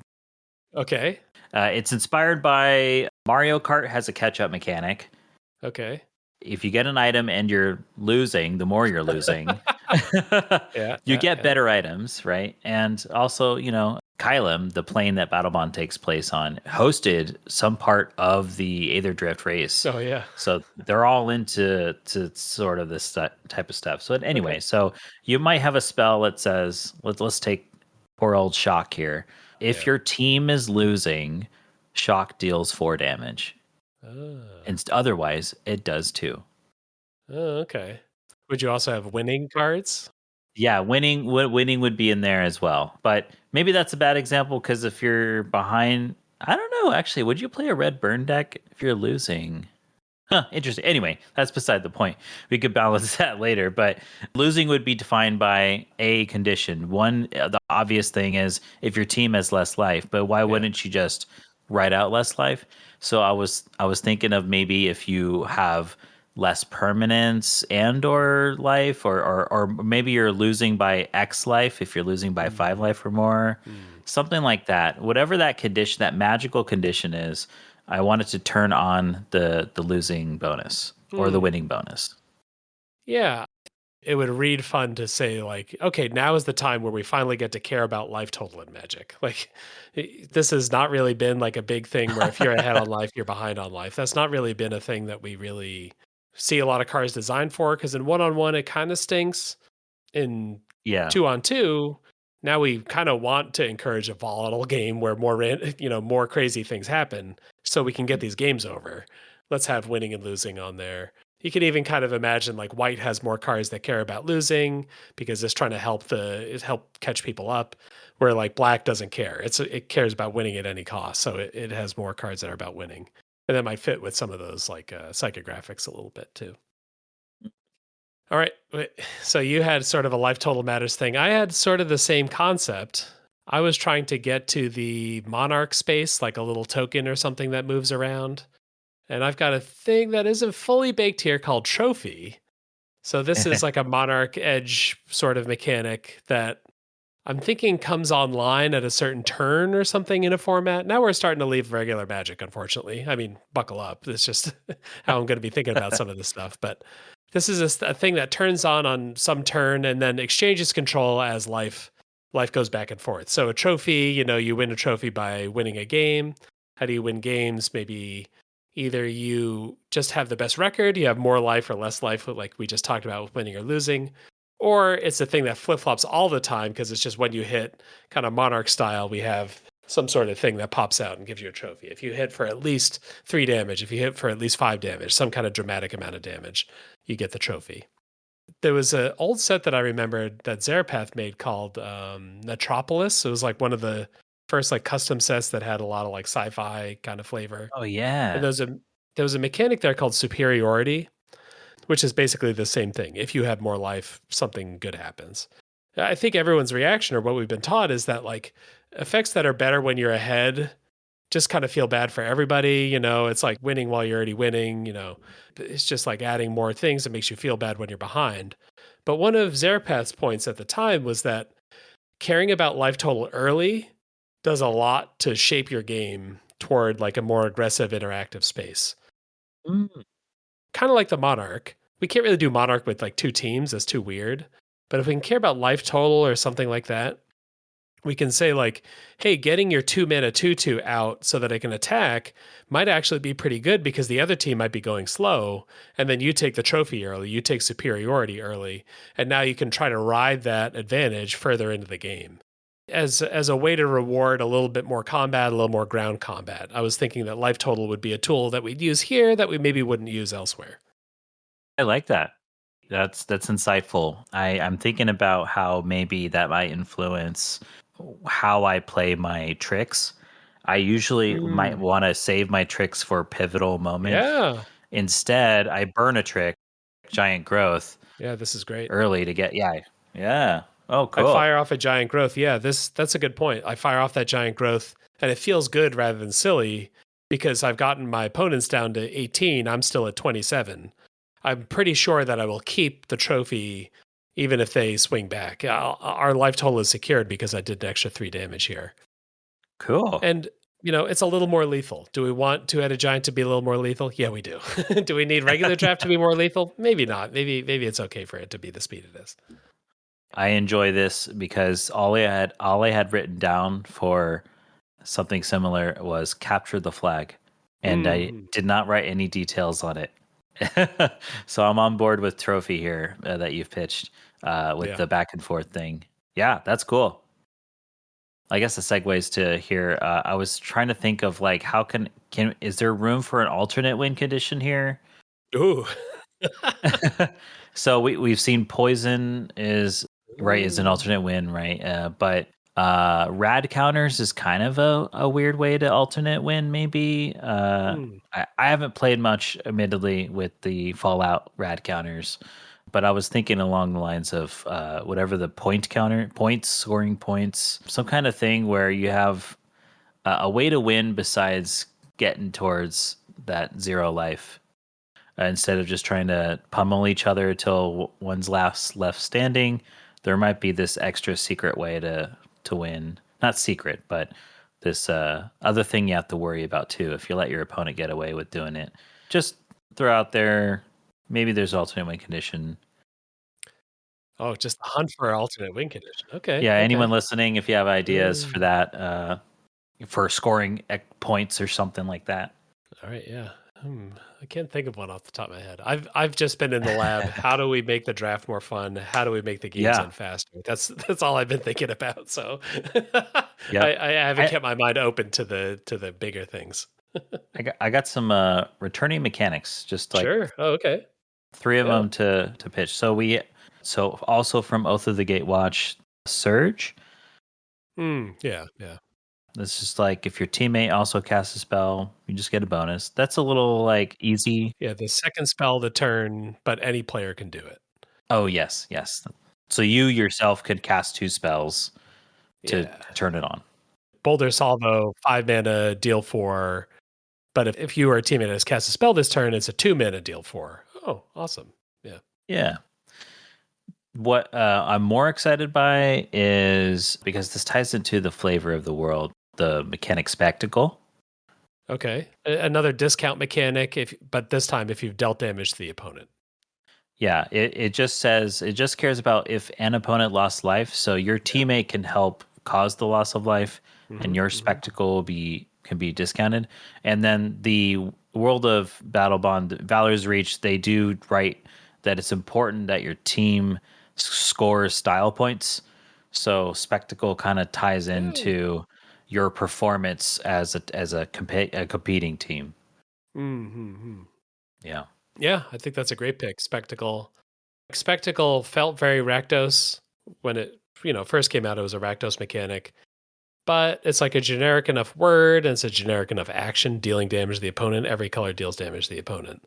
[SPEAKER 1] okay,
[SPEAKER 2] It's inspired by Mario Kart has a catch up mechanic.
[SPEAKER 1] okay.
[SPEAKER 2] if you get an item and you're losing, the more you're losing,
[SPEAKER 1] Yeah,
[SPEAKER 2] you
[SPEAKER 1] yeah,
[SPEAKER 2] get
[SPEAKER 1] yeah.
[SPEAKER 2] better items, right? And also, Kylum, the plane that Battlebond takes place on, hosted some part of the Aether Drift race.
[SPEAKER 1] Oh, yeah.
[SPEAKER 2] So they're all into sort of this type of stuff. So
[SPEAKER 1] Okay.
[SPEAKER 2] anyway, so you might have a spell that says, let's take poor old Shock here. If
[SPEAKER 1] Yeah.
[SPEAKER 2] your team is losing, Shock deals 4 damage.
[SPEAKER 1] Oh.
[SPEAKER 2] And otherwise, it does too.
[SPEAKER 1] Oh, okay. Would you also have winning cards?
[SPEAKER 2] Yeah, winning would be in there as well. But maybe that's a bad example because if you're behind, I don't know. Actually, would you play a red burn deck if you're losing? Huh, interesting. Anyway, that's beside the point. We could balance that later. But losing would be defined by a condition. One, the obvious thing is if your team has less life. But why
[SPEAKER 1] Yeah.
[SPEAKER 2] wouldn't you just write out less life? So I was thinking of maybe if you have less permanence and or life, or maybe you're losing by X life if you're losing by 5
[SPEAKER 1] Mm,
[SPEAKER 2] life or more,
[SPEAKER 1] mm,
[SPEAKER 2] something like that. Whatever that condition, that magical condition is, I wanted to turn on the losing bonus or the
[SPEAKER 1] mm.
[SPEAKER 2] winning bonus.
[SPEAKER 1] Yeah. It would read fun to say, like, okay, now is the time where we finally get to care about life total in Magic. Like, this has not really been like a big thing where if you're ahead on life, you're behind on life. That's not really been a thing that we really see a lot of cards designed for. Because in one on one, it kind of stinks. In
[SPEAKER 2] Yeah.
[SPEAKER 1] 2 on 2, now we kind of want to encourage a volatile game where more, more crazy things happen, so we can get these games over. Let's have winning and losing on there. You can even kind of imagine like white has more cards that care about losing because it's trying to help catch people up, where like black doesn't care. It cares about winning at any cost, so it has more cards that are about winning, and that might fit with some of those like psychographics a little bit too. All right. So you had sort of a life total matters thing. I had sort of the same concept. I was trying to get to the monarch space, like a little token or something that moves around. And I've got a thing that isn't fully baked here called trophy. So this is like a monarch edge sort of mechanic that I'm thinking comes online at a certain turn or something in a format. Now we're starting to leave regular magic, unfortunately. I mean, buckle up. It's just how I'm going to be thinking about some of this stuff. But this is a thing that turns on some turn and then exchanges control as life goes back and forth. So a trophy, you win a trophy by winning a game. How do you win games? Maybe either you just have the best record, you have more life or less life, like we just talked about with winning or losing, or it's a thing that flip flops all the time because it's just when you hit kind of monarch style, we have some sort of thing that pops out and gives you a trophy. If you hit for at least 3 damage, if you hit for at least 5 damage, some kind of dramatic amount of damage, you get the trophy. There was an old set that I remembered that Zerapath made called Metropolis. It was like one of the first like custom sets that had a lot of like sci-fi kind of flavor.
[SPEAKER 2] Oh
[SPEAKER 1] And
[SPEAKER 2] yeah.
[SPEAKER 1] there was a mechanic there called superiority, which is basically the same thing. If you have more life, something good happens. I think everyone's reaction or what we've been taught is that like effects that are better when you're ahead just kind of feel bad for everybody. It's like winning while you're already winning. It's just like adding more things that makes you feel bad when you're behind. But one of Zerapath's points at the time was that caring about life total early does a lot to shape your game toward like a more aggressive interactive space.
[SPEAKER 2] Mm.
[SPEAKER 1] Kind of like the Monarch. We can't really do Monarch with like two teams, that's too weird. But if we can care about life total or something like that, we can say like, hey, getting your 2 mana 2/2 out so that it can attack might actually be pretty good because the other team might be going slow, and then you take the trophy early, you take superiority early, and now you can try to ride that advantage further into the game. As a way to reward a little bit more combat, a little more ground combat. I was thinking that life total would be a tool that we'd use here that we maybe wouldn't use elsewhere.
[SPEAKER 2] I like that. That's insightful. I'm thinking about how maybe that might influence how I play my tricks. I usually might
[SPEAKER 1] Mm.
[SPEAKER 2] want to save my tricks for pivotal moments.
[SPEAKER 1] Yeah.
[SPEAKER 2] Instead, I burn a trick, giant growth,
[SPEAKER 1] Yeah, this is great.
[SPEAKER 2] early to get yeah. Oh,
[SPEAKER 1] I
[SPEAKER 2] cool.
[SPEAKER 1] fire off a giant growth. Yeah, that's a good point. I fire off that giant growth and it feels good rather than silly because I've gotten my opponents down to 18. I'm still at 27. I'm pretty sure that I will keep the trophy even if they swing back. Our life total is secured because I did an extra 3 damage here.
[SPEAKER 2] Cool.
[SPEAKER 1] And it's a little more lethal. Do we want two-headed giant to be a little more lethal? Yeah, we do. Do we need regular draft to be more lethal? Maybe not. Maybe it's okay for it to be the speed it is.
[SPEAKER 2] I enjoy this because all I had written down for something similar was capture the flag, and I
[SPEAKER 1] Mhm.
[SPEAKER 2] did not write any details on it. So I'm on board with trophy here that you've pitched with
[SPEAKER 1] Yeah.
[SPEAKER 2] the back and forth thing. Yeah, that's cool. I guess the segues to here. I was trying to think of like how can is there room for an alternate win condition here?
[SPEAKER 1] Ooh.
[SPEAKER 2] So we've seen poison is an alternate
[SPEAKER 1] Ooh.
[SPEAKER 2] win, right? But rad counters is kind of a weird way to alternate win, maybe.
[SPEAKER 1] Hmm.
[SPEAKER 2] I haven't played much, admittedly, with the Fallout rad counters, but I was thinking along the lines of whatever the points, scoring points, some kind of thing where you have a way to win besides getting towards that zero life instead of just trying to pummel each other till one's left standing. There might be this extra secret way to win. Not secret, but this other thing you have to worry about too. If you let your opponent get away with doing it, just throw out there. Maybe there's alternate win condition.
[SPEAKER 1] Oh, just a hunt for an alternate win condition. Okay,
[SPEAKER 2] Yeah, anyone
[SPEAKER 1] okay.
[SPEAKER 2] listening, if you have ideas for
[SPEAKER 1] Mm.
[SPEAKER 2] that, for scoring points or something like that.
[SPEAKER 1] All right, yeah. I can't think of one off the top of my head. I've just been in the lab. How do we make the draft more fun? How do we make the games
[SPEAKER 2] Yeah.
[SPEAKER 1] end faster? That's all I've been thinking about. So
[SPEAKER 2] Yep.
[SPEAKER 1] I haven't
[SPEAKER 2] I,
[SPEAKER 1] kept my mind open to the bigger things.
[SPEAKER 2] I got some returning mechanics, just like
[SPEAKER 1] Sure. Oh, okay.
[SPEAKER 2] three of
[SPEAKER 1] Yeah.
[SPEAKER 2] them to pitch. So also from Oath of the Gatewatch, Surge.
[SPEAKER 1] Yeah. Yeah.
[SPEAKER 2] That's just like if your teammate also casts a spell, you just get a bonus. That's a little like easy.
[SPEAKER 1] Yeah. The second spell of the turn, but any player can do it.
[SPEAKER 2] Oh yes, yes. So you yourself could cast two spells
[SPEAKER 1] Yeah.
[SPEAKER 2] to turn it on.
[SPEAKER 1] Boulder Salvo, 5 mana, deal 4. But if you or a teammate has cast a spell this turn, it's a 2 mana deal 4. Oh, awesome. Yeah.
[SPEAKER 2] Yeah. What I'm more excited by is because this ties into the flavor of the world, the mechanic spectacle.
[SPEAKER 1] Okay. Another discount mechanic, but this time if you've dealt damage to the opponent.
[SPEAKER 2] Yeah, it just says it just cares about if an opponent lost life, so your
[SPEAKER 1] Yeah.
[SPEAKER 2] teammate can help cause the loss of life, and
[SPEAKER 1] Hmm.
[SPEAKER 2] your
[SPEAKER 1] Hmm.
[SPEAKER 2] spectacle can be discounted. And then the world of Battlebond, Valor's Reach, they do write that it's important that your team scores style points. So spectacle kind of ties
[SPEAKER 1] Oh.
[SPEAKER 2] into your performance as a competing team.
[SPEAKER 1] Mm-hmm.
[SPEAKER 2] Yeah.
[SPEAKER 1] Yeah, I think that's a great pick. Spectacle. Spectacle felt very Rakdos when it first came out. It was a Rakdos mechanic, but it's like a generic enough word and it's a generic enough action dealing damage to the opponent. Every color deals damage to the opponent.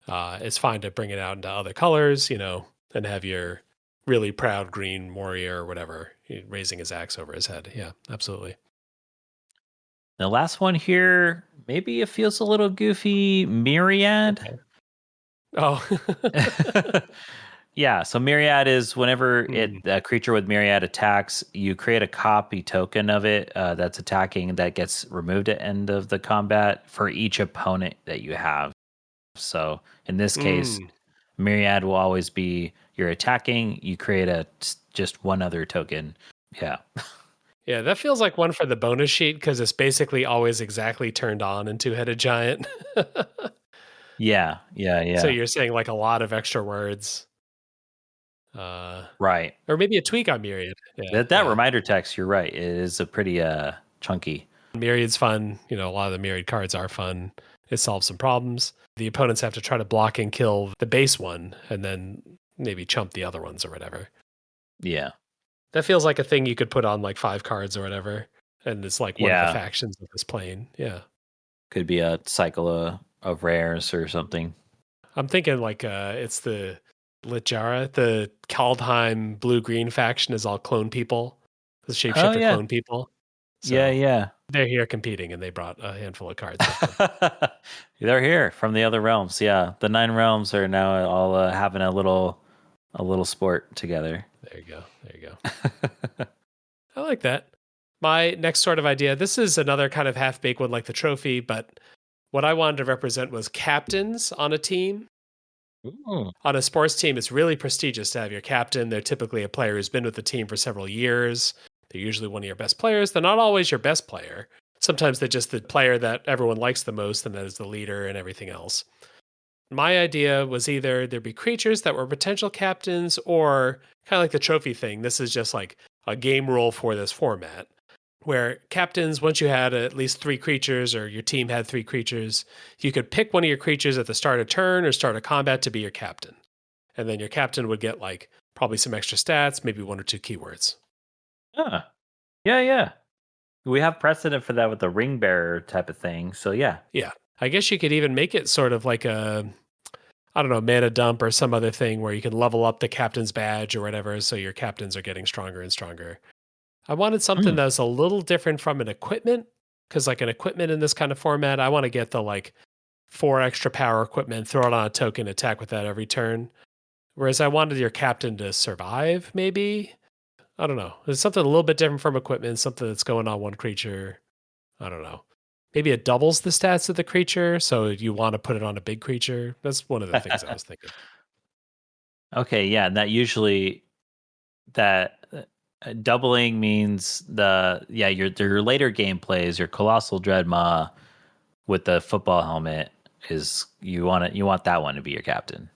[SPEAKER 1] It's fine to bring it out into other colors, and have your really proud green warrior or whatever raising his axe over his head. Yeah, absolutely.
[SPEAKER 2] The last one here, maybe it feels a little goofy. Myriad.
[SPEAKER 1] Okay. Oh.
[SPEAKER 2] Yeah, so Myriad is whenever
[SPEAKER 1] Hmm.
[SPEAKER 2] a creature with Myriad attacks, you create a copy token of it that's attacking that gets removed at end of the combat for each opponent that you have. So in this case,
[SPEAKER 1] Mm.
[SPEAKER 2] Myriad will always be you're attacking, you create just one other token. Yeah.
[SPEAKER 1] Yeah, that feels like one for the bonus sheet because it's basically always exactly turned on in two-headed giant.
[SPEAKER 2] Yeah, yeah,
[SPEAKER 1] So
[SPEAKER 2] yeah.
[SPEAKER 1] you're saying like a lot of extra words, uh,
[SPEAKER 2] Right.
[SPEAKER 1] or maybe a tweak on Myriad. Yeah,
[SPEAKER 2] That
[SPEAKER 1] yeah.
[SPEAKER 2] reminder text, you're right. It is a pretty chunky.
[SPEAKER 1] Myriad's fun. A lot of the Myriad cards are fun. It solves some problems. The opponents have to try to block and kill the base one and then maybe chump the other ones or whatever.
[SPEAKER 2] Yeah.
[SPEAKER 1] That feels like a thing you could put on like 5 cards or whatever. And it's like one of the
[SPEAKER 2] Yeah.
[SPEAKER 1] factions of this plane. Yeah.
[SPEAKER 2] Could be a cycle of rares or something.
[SPEAKER 1] I'm thinking like it's the Litjara, the Kaldheim blue green faction is all clone people, the
[SPEAKER 2] Oh
[SPEAKER 1] shapeshifter
[SPEAKER 2] yeah.
[SPEAKER 1] clone people.
[SPEAKER 2] Yeah,
[SPEAKER 1] So
[SPEAKER 2] yeah.
[SPEAKER 1] they're here competing and they brought a handful of cards with them.
[SPEAKER 2] They're here from the other realms. Yeah. The 9 realms are now all having a little sport together.
[SPEAKER 1] There you go. There you go. I like that. My next sort of idea, this is another kind of half-baked one like the trophy, but what I wanted to represent was captains on a team.
[SPEAKER 2] Ooh.
[SPEAKER 1] On a sports team, it's really prestigious to have your captain. They're typically a player who's been with the team for several years. They're usually one of your best players. They're not always your best player. Sometimes they're just the player that everyone likes the most and that is the leader and everything else. My idea was either there'd be creatures that were potential captains or kind of like the trophy thing. This is just like a game rule for this format where captains, once you had at least 3 creatures or your team had 3 creatures, you could pick one of your creatures at the start of turn or start of combat to be your captain. And then your captain would get like probably some extra stats, maybe 1 or 2 keywords.
[SPEAKER 2] Huh. Yeah, yeah. We have precedent for that with the ring bearer type of thing. So yeah.
[SPEAKER 1] Yeah. I guess you could even make it sort of like a, I don't know, mana dump or some other thing where you can level up the captain's badge or whatever. So your captains are getting stronger and stronger. I wanted something
[SPEAKER 2] Mm.
[SPEAKER 1] that's a little different from an equipment because, like, an equipment in this kind of format, I want to get the like 4 extra power equipment, throw it on a token, attack with that every turn. Whereas I wanted your captain to survive, maybe. I don't know. There's something a little bit different from equipment, something that's going on 1 creature. I don't know. Maybe it doubles the stats of the creature, so you want to put it on a big creature. That's one of the things I was thinking.
[SPEAKER 2] Okay, yeah, and that usually that doubling means your later game plays, your colossal dreadmaw with the football helmet is you want that one to be your captain.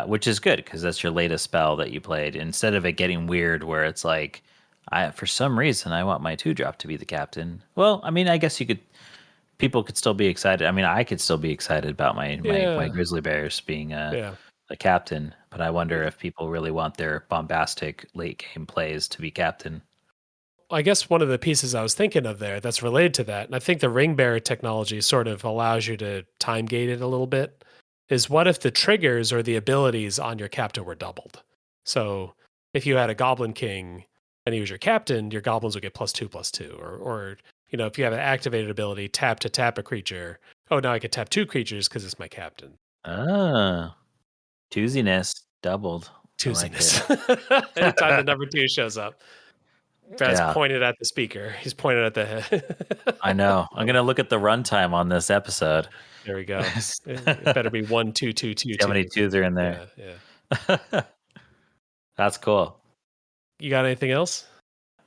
[SPEAKER 2] Which is good because that's your latest spell that you played. Instead of it getting weird where it's like, I for some reason I want my 2-drop to be the captain. Well, I mean, I guess people could still be excited. I mean, I could still be excited about my
[SPEAKER 1] Yeah.
[SPEAKER 2] grizzly bears being
[SPEAKER 1] Yeah.
[SPEAKER 2] a captain, but I wonder
[SPEAKER 1] Yeah.
[SPEAKER 2] if people really want their bombastic late game plays to be captain.
[SPEAKER 1] I guess one of the pieces I was thinking of there that's related to that, and I think the ring bearer technology sort of allows you to time gate it a little bit, is what if the triggers or the abilities on your captain were doubled? So if you had a Goblin King and he was your captain, your goblins would get +2/+2. Or if you have an activated ability, tap to tap a creature. Oh, now I can tap 2 creatures because it's my captain.
[SPEAKER 2] Oh, choosiness doubled. I like it.
[SPEAKER 1] Choosiness. Anytime the number 2 shows up. Brad's
[SPEAKER 2] Yeah,
[SPEAKER 1] pointed at the speaker. He's pointed at the head.
[SPEAKER 2] I know. I'm gonna look at the runtime on this episode.
[SPEAKER 1] There we go. It better be 1 2 2 2 2.
[SPEAKER 2] 72s are in there.
[SPEAKER 1] Yeah, yeah.
[SPEAKER 2] That's cool.
[SPEAKER 1] You got anything else?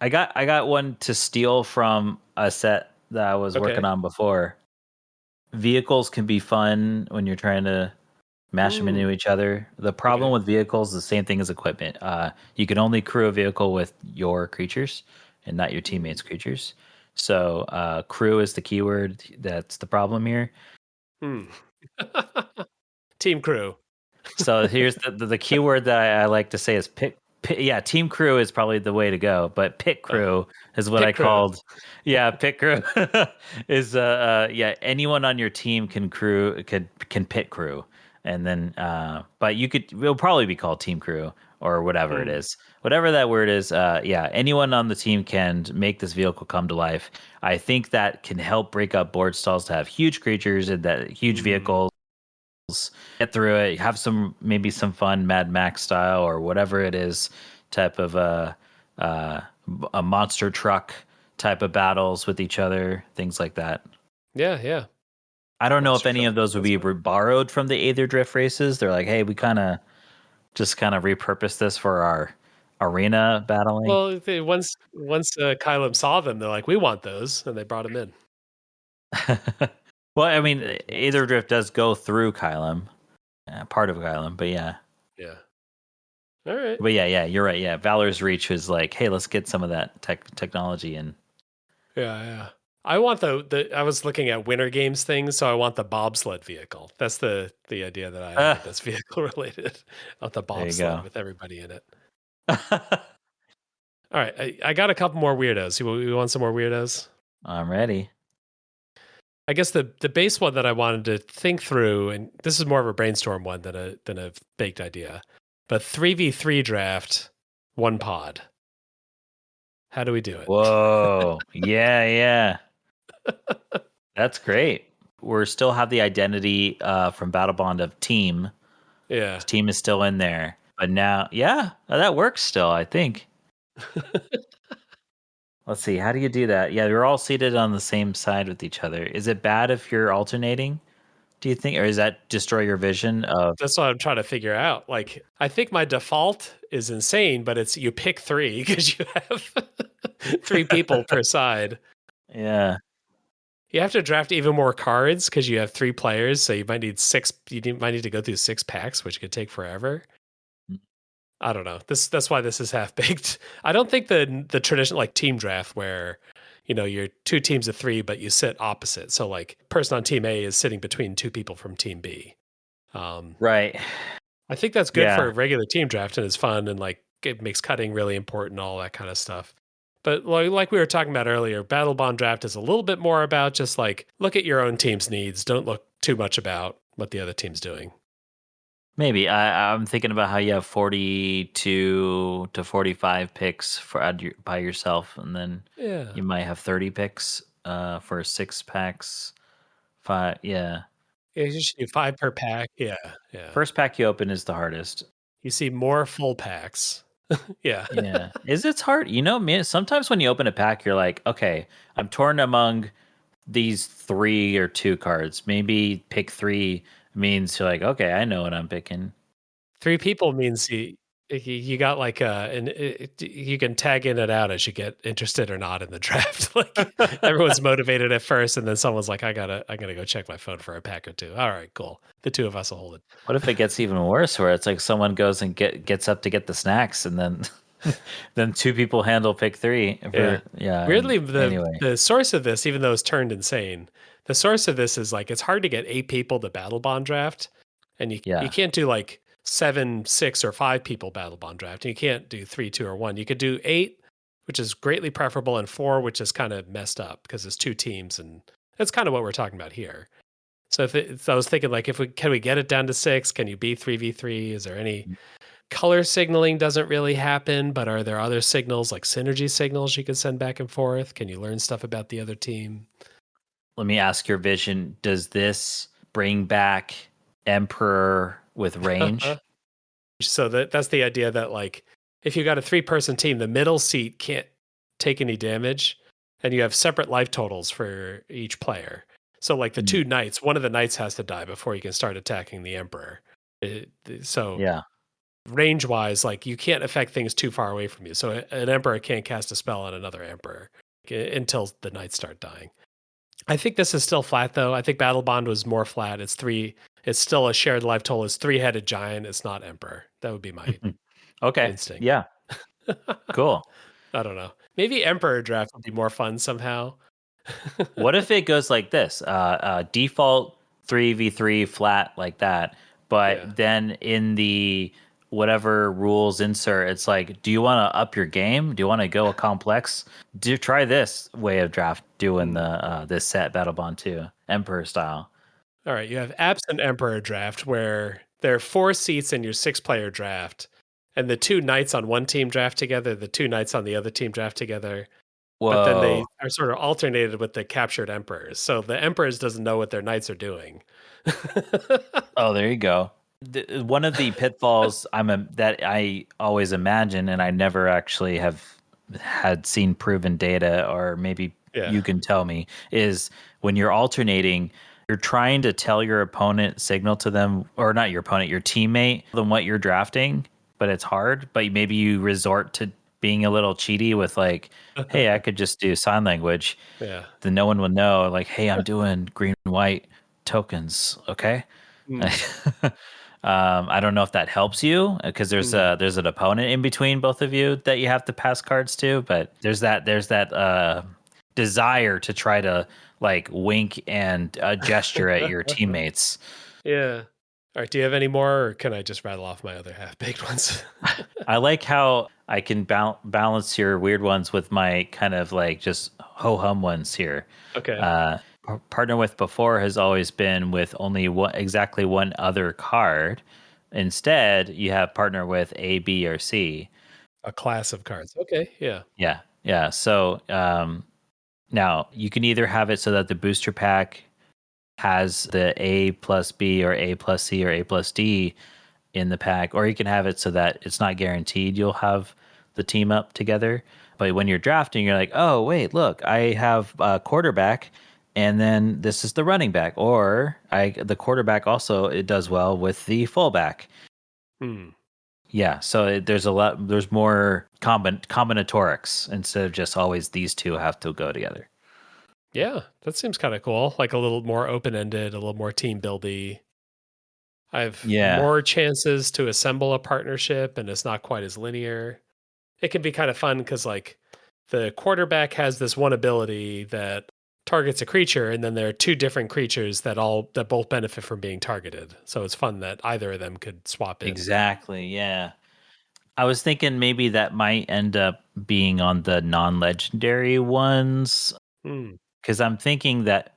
[SPEAKER 2] I got one to steal from a set that I was working
[SPEAKER 1] Okay.
[SPEAKER 2] on before. Vehicles can be fun when you're trying to mash them into
[SPEAKER 1] Mm,
[SPEAKER 2] each other. The problem
[SPEAKER 1] okay.
[SPEAKER 2] with vehicles is the same thing as equipment. You can only crew a vehicle with your creatures and not your
[SPEAKER 1] Mm,
[SPEAKER 2] teammates' creatures. So crew is the keyword. That's the problem here.
[SPEAKER 1] hmm. Team crew.
[SPEAKER 2] So here's the keyword that I like to say is pick. Yeah, team crew is probably the way to go, but pit
[SPEAKER 1] Uh,
[SPEAKER 2] crew is what I
[SPEAKER 1] pit crew.
[SPEAKER 2] called. Yeah, pit crew is yeah, anyone on your team can pit crew, and then but it'll probably be called team crew or whatever it
[SPEAKER 1] Mm,
[SPEAKER 2] is, whatever that word is. Yeah, anyone on the team can make this vehicle come to life. I think that can help break up board stalls to have huge creatures and that huge
[SPEAKER 1] mm.
[SPEAKER 2] vehicles get through it, have maybe some fun Mad Max style or whatever it is type of uh, a monster truck type of battles with each other, things like that.
[SPEAKER 1] Yeah, yeah.
[SPEAKER 2] I don't know if
[SPEAKER 1] Monster
[SPEAKER 2] any
[SPEAKER 1] truck.
[SPEAKER 2] of those would
[SPEAKER 1] That's
[SPEAKER 2] be
[SPEAKER 1] fun.
[SPEAKER 2] borrowed from the Aether Drift races. They're like, hey, we kind of repurposed this for our arena battling.
[SPEAKER 1] Well, once Kylum saw them, they're like, "We want those," and they brought them in.
[SPEAKER 2] Well, I mean,
[SPEAKER 1] Nice.
[SPEAKER 2] Aether Drift does go through Kylum, part of Kylum, but yeah.
[SPEAKER 1] Yeah. All right.
[SPEAKER 2] But yeah, you're right. Yeah, Valor's Reach was like, hey, let's get some of that technology in.
[SPEAKER 1] Yeah, yeah. I want the I was looking at Winter Games things, so I want the bobsled vehicle. That's the idea that I had
[SPEAKER 2] Ah,
[SPEAKER 1] that's vehicle related. I want the
[SPEAKER 2] there you
[SPEAKER 1] bobsled
[SPEAKER 2] go.
[SPEAKER 1] with everybody in it. All right, I got a couple more weirdos. You want some more weirdos?
[SPEAKER 2] I'm ready.
[SPEAKER 1] I guess the base one that I wanted to think through, and this is more of a brainstorm one than a baked idea, but 3v3 draft, 1 pod. How do we do it?
[SPEAKER 2] Whoa. Yeah, yeah. That's great. We're still have the identity from Battlebond of team.
[SPEAKER 1] Yeah.
[SPEAKER 2] Team is still in there. But now, yeah, that works still, I think. Let's see. How do you do that? Yeah, you're all seated on the same side with each other. Is it bad if you're alternating? Do you think, or does that destroy your vision of?
[SPEAKER 1] That's what I'm trying to figure out. Like, I think my default is insane, but it's you pick three because you have three people per side.
[SPEAKER 2] Yeah.
[SPEAKER 1] You have to draft even more cards because you have three players, so you might need six. Might need to go through 6 packs, which could take forever. I don't know. That's why this is half baked. I don't think the traditional like team draft where you're two teams of three, but you sit opposite. So like person on team A is sitting between two people from team B. Um,
[SPEAKER 2] Right.
[SPEAKER 1] I think that's good for
[SPEAKER 2] Yeah.
[SPEAKER 1] a regular team draft and it's fun and like it makes cutting really important, all that kind of stuff. But like we were talking about earlier, Battlebond draft is a little bit more about just like look at your own team's needs. Don't look too much about what the other team's doing.
[SPEAKER 2] Maybe I'm thinking about how you have 42 to 45 picks by yourself, and then
[SPEAKER 1] Yeah.
[SPEAKER 2] you might have 30 picks for 6 packs. Five, yeah.
[SPEAKER 1] Yeah, you should do 5 per pack. Yeah. Yeah.
[SPEAKER 2] First pack you open is the hardest.
[SPEAKER 1] You see more full packs. Yeah.
[SPEAKER 2] Yeah, it's hard. Man, sometimes when you open a pack, you're like, okay, I'm torn among these 3 or 2 cards. Maybe pick three means you're like, okay, I know what I'm picking.
[SPEAKER 1] 3 people means you got like you can tag in and out as you get interested or not in the draft. Like everyone's motivated at first, and then someone's like, I gotta go check my phone for a pack or two. All right, cool. The two of us will hold it.
[SPEAKER 2] What if it gets even worse, where it's like someone goes and gets up to get the snacks, and then then 2 people handle pick three
[SPEAKER 1] Yeah.
[SPEAKER 2] for yeah.
[SPEAKER 1] Weirdly,
[SPEAKER 2] And
[SPEAKER 1] the
[SPEAKER 2] anyway,
[SPEAKER 1] the source of this, even though it's turned insane, the source of this is like it's hard to get 8 people to battle bond draft, and you
[SPEAKER 2] yeah,
[SPEAKER 1] can't do like 7, 6, or 5 people battle bond draft, and you can't do 3, 2, or 1. You could do 8, which is greatly preferable, and 4, which is kind of messed up because it's 2 teams, and that's kind of what we're talking about here. So I was thinking like, if we can we get it down to 6? Can you be 3v3? Is there any color signaling doesn't really happen, but are there other signals like synergy signals you can send back and forth? Can you learn stuff about the other team?
[SPEAKER 2] let me ask your vision. Does this bring back Emperor with range?
[SPEAKER 1] So that's the idea that like if you got a 3-person team, the middle seat can't take any damage, and you have separate life totals for each player. So like the
[SPEAKER 2] Mm,
[SPEAKER 1] 2 knights, one of the knights has to die before you can start attacking the emperor. So
[SPEAKER 2] yeah.
[SPEAKER 1] range wise, like you can't affect things too far away from you. So an emperor can't cast a spell on another emperor until the knights start dying. I think this is still flat though. I think Battle Bond was more flat. It's 3. It's still a shared life total. It's 3-headed giant. It's not emperor. That would be my
[SPEAKER 2] Okay.
[SPEAKER 1] instinct.
[SPEAKER 2] Yeah. Cool.
[SPEAKER 1] I don't know. Maybe emperor draft would be more fun somehow.
[SPEAKER 2] What if it goes like this? Default 3v3 flat like that,
[SPEAKER 1] Yeah.
[SPEAKER 2] but then in the whatever rules insert, it's like, do you want to up your game? Do you want to go a complex? Do try this way of draft doing
[SPEAKER 1] Hmm.
[SPEAKER 2] the this set Battlebond 2 Emperor style.
[SPEAKER 1] All right. You have absent emperor draft where there are 4 seats in your 6-player draft, and the 2 knights on one team draft together, the 2 knights on the other team draft together. But then they
[SPEAKER 2] Whoa.
[SPEAKER 1] are sort of alternated with the captured emperors. So the emperors doesn't know what their knights are doing.
[SPEAKER 2] Oh, there you go. One of the pitfalls that I always imagine, and I never actually have had seen proven data, or maybe
[SPEAKER 1] Yeah.
[SPEAKER 2] you can tell me, is when you're alternating, you're trying to tell your opponent, signal to them, or not your opponent, your teammate, them what you're drafting, but it's hard. But maybe you resort to being a little cheaty with like, hey, I could just do sign language.
[SPEAKER 1] Yeah.
[SPEAKER 2] Then no one would know, like, hey, I'm doing green and white tokens. Okay.
[SPEAKER 1] Mm,
[SPEAKER 2] I don't know if that helps you because
[SPEAKER 1] mm.
[SPEAKER 2] there's an opponent in between both of you that you have to pass cards to, but there's that desire to try to like wink and gesture at your teammates.
[SPEAKER 1] Yeah. All right. Do you have any more, or can I just rattle off my other half-baked ones?
[SPEAKER 2] I like how I can balance your weird ones with my kind of like just ho hum ones here.
[SPEAKER 1] Okay.
[SPEAKER 2] Partner with before has always been with only exactly one other card. Instead, you have partner with A, B, or C.
[SPEAKER 1] A class of cards. Okay. Yeah.
[SPEAKER 2] Yeah, yeah. So now you can either have it so that the booster pack has the A plus B or A plus C or A plus D in the pack, or you can have it so that it's not guaranteed you'll have the team up together. But when you're drafting, you're like, oh, wait, look, I have a quarterback, and then this is the running back. Or the quarterback also, it does well with the fullback.
[SPEAKER 1] Hmm.
[SPEAKER 2] Yeah, so there's more combinatorics instead of just always these two have to go together.
[SPEAKER 1] Yeah, that seems kind of cool. Like a little more open ended, a little more team buildy. I have
[SPEAKER 2] Yeah,
[SPEAKER 1] more chances to assemble a partnership, and it's not quite as linear. It can be kind of fun because, like, the quarterback has this one ability that targets a creature, and then there are two different creatures that both benefit from being targeted. So it's fun that either of them could swap in.
[SPEAKER 2] exactly. Yeah. I was thinking maybe that might end up being on the non-legendary ones
[SPEAKER 1] Hmm.
[SPEAKER 2] because I'm thinking that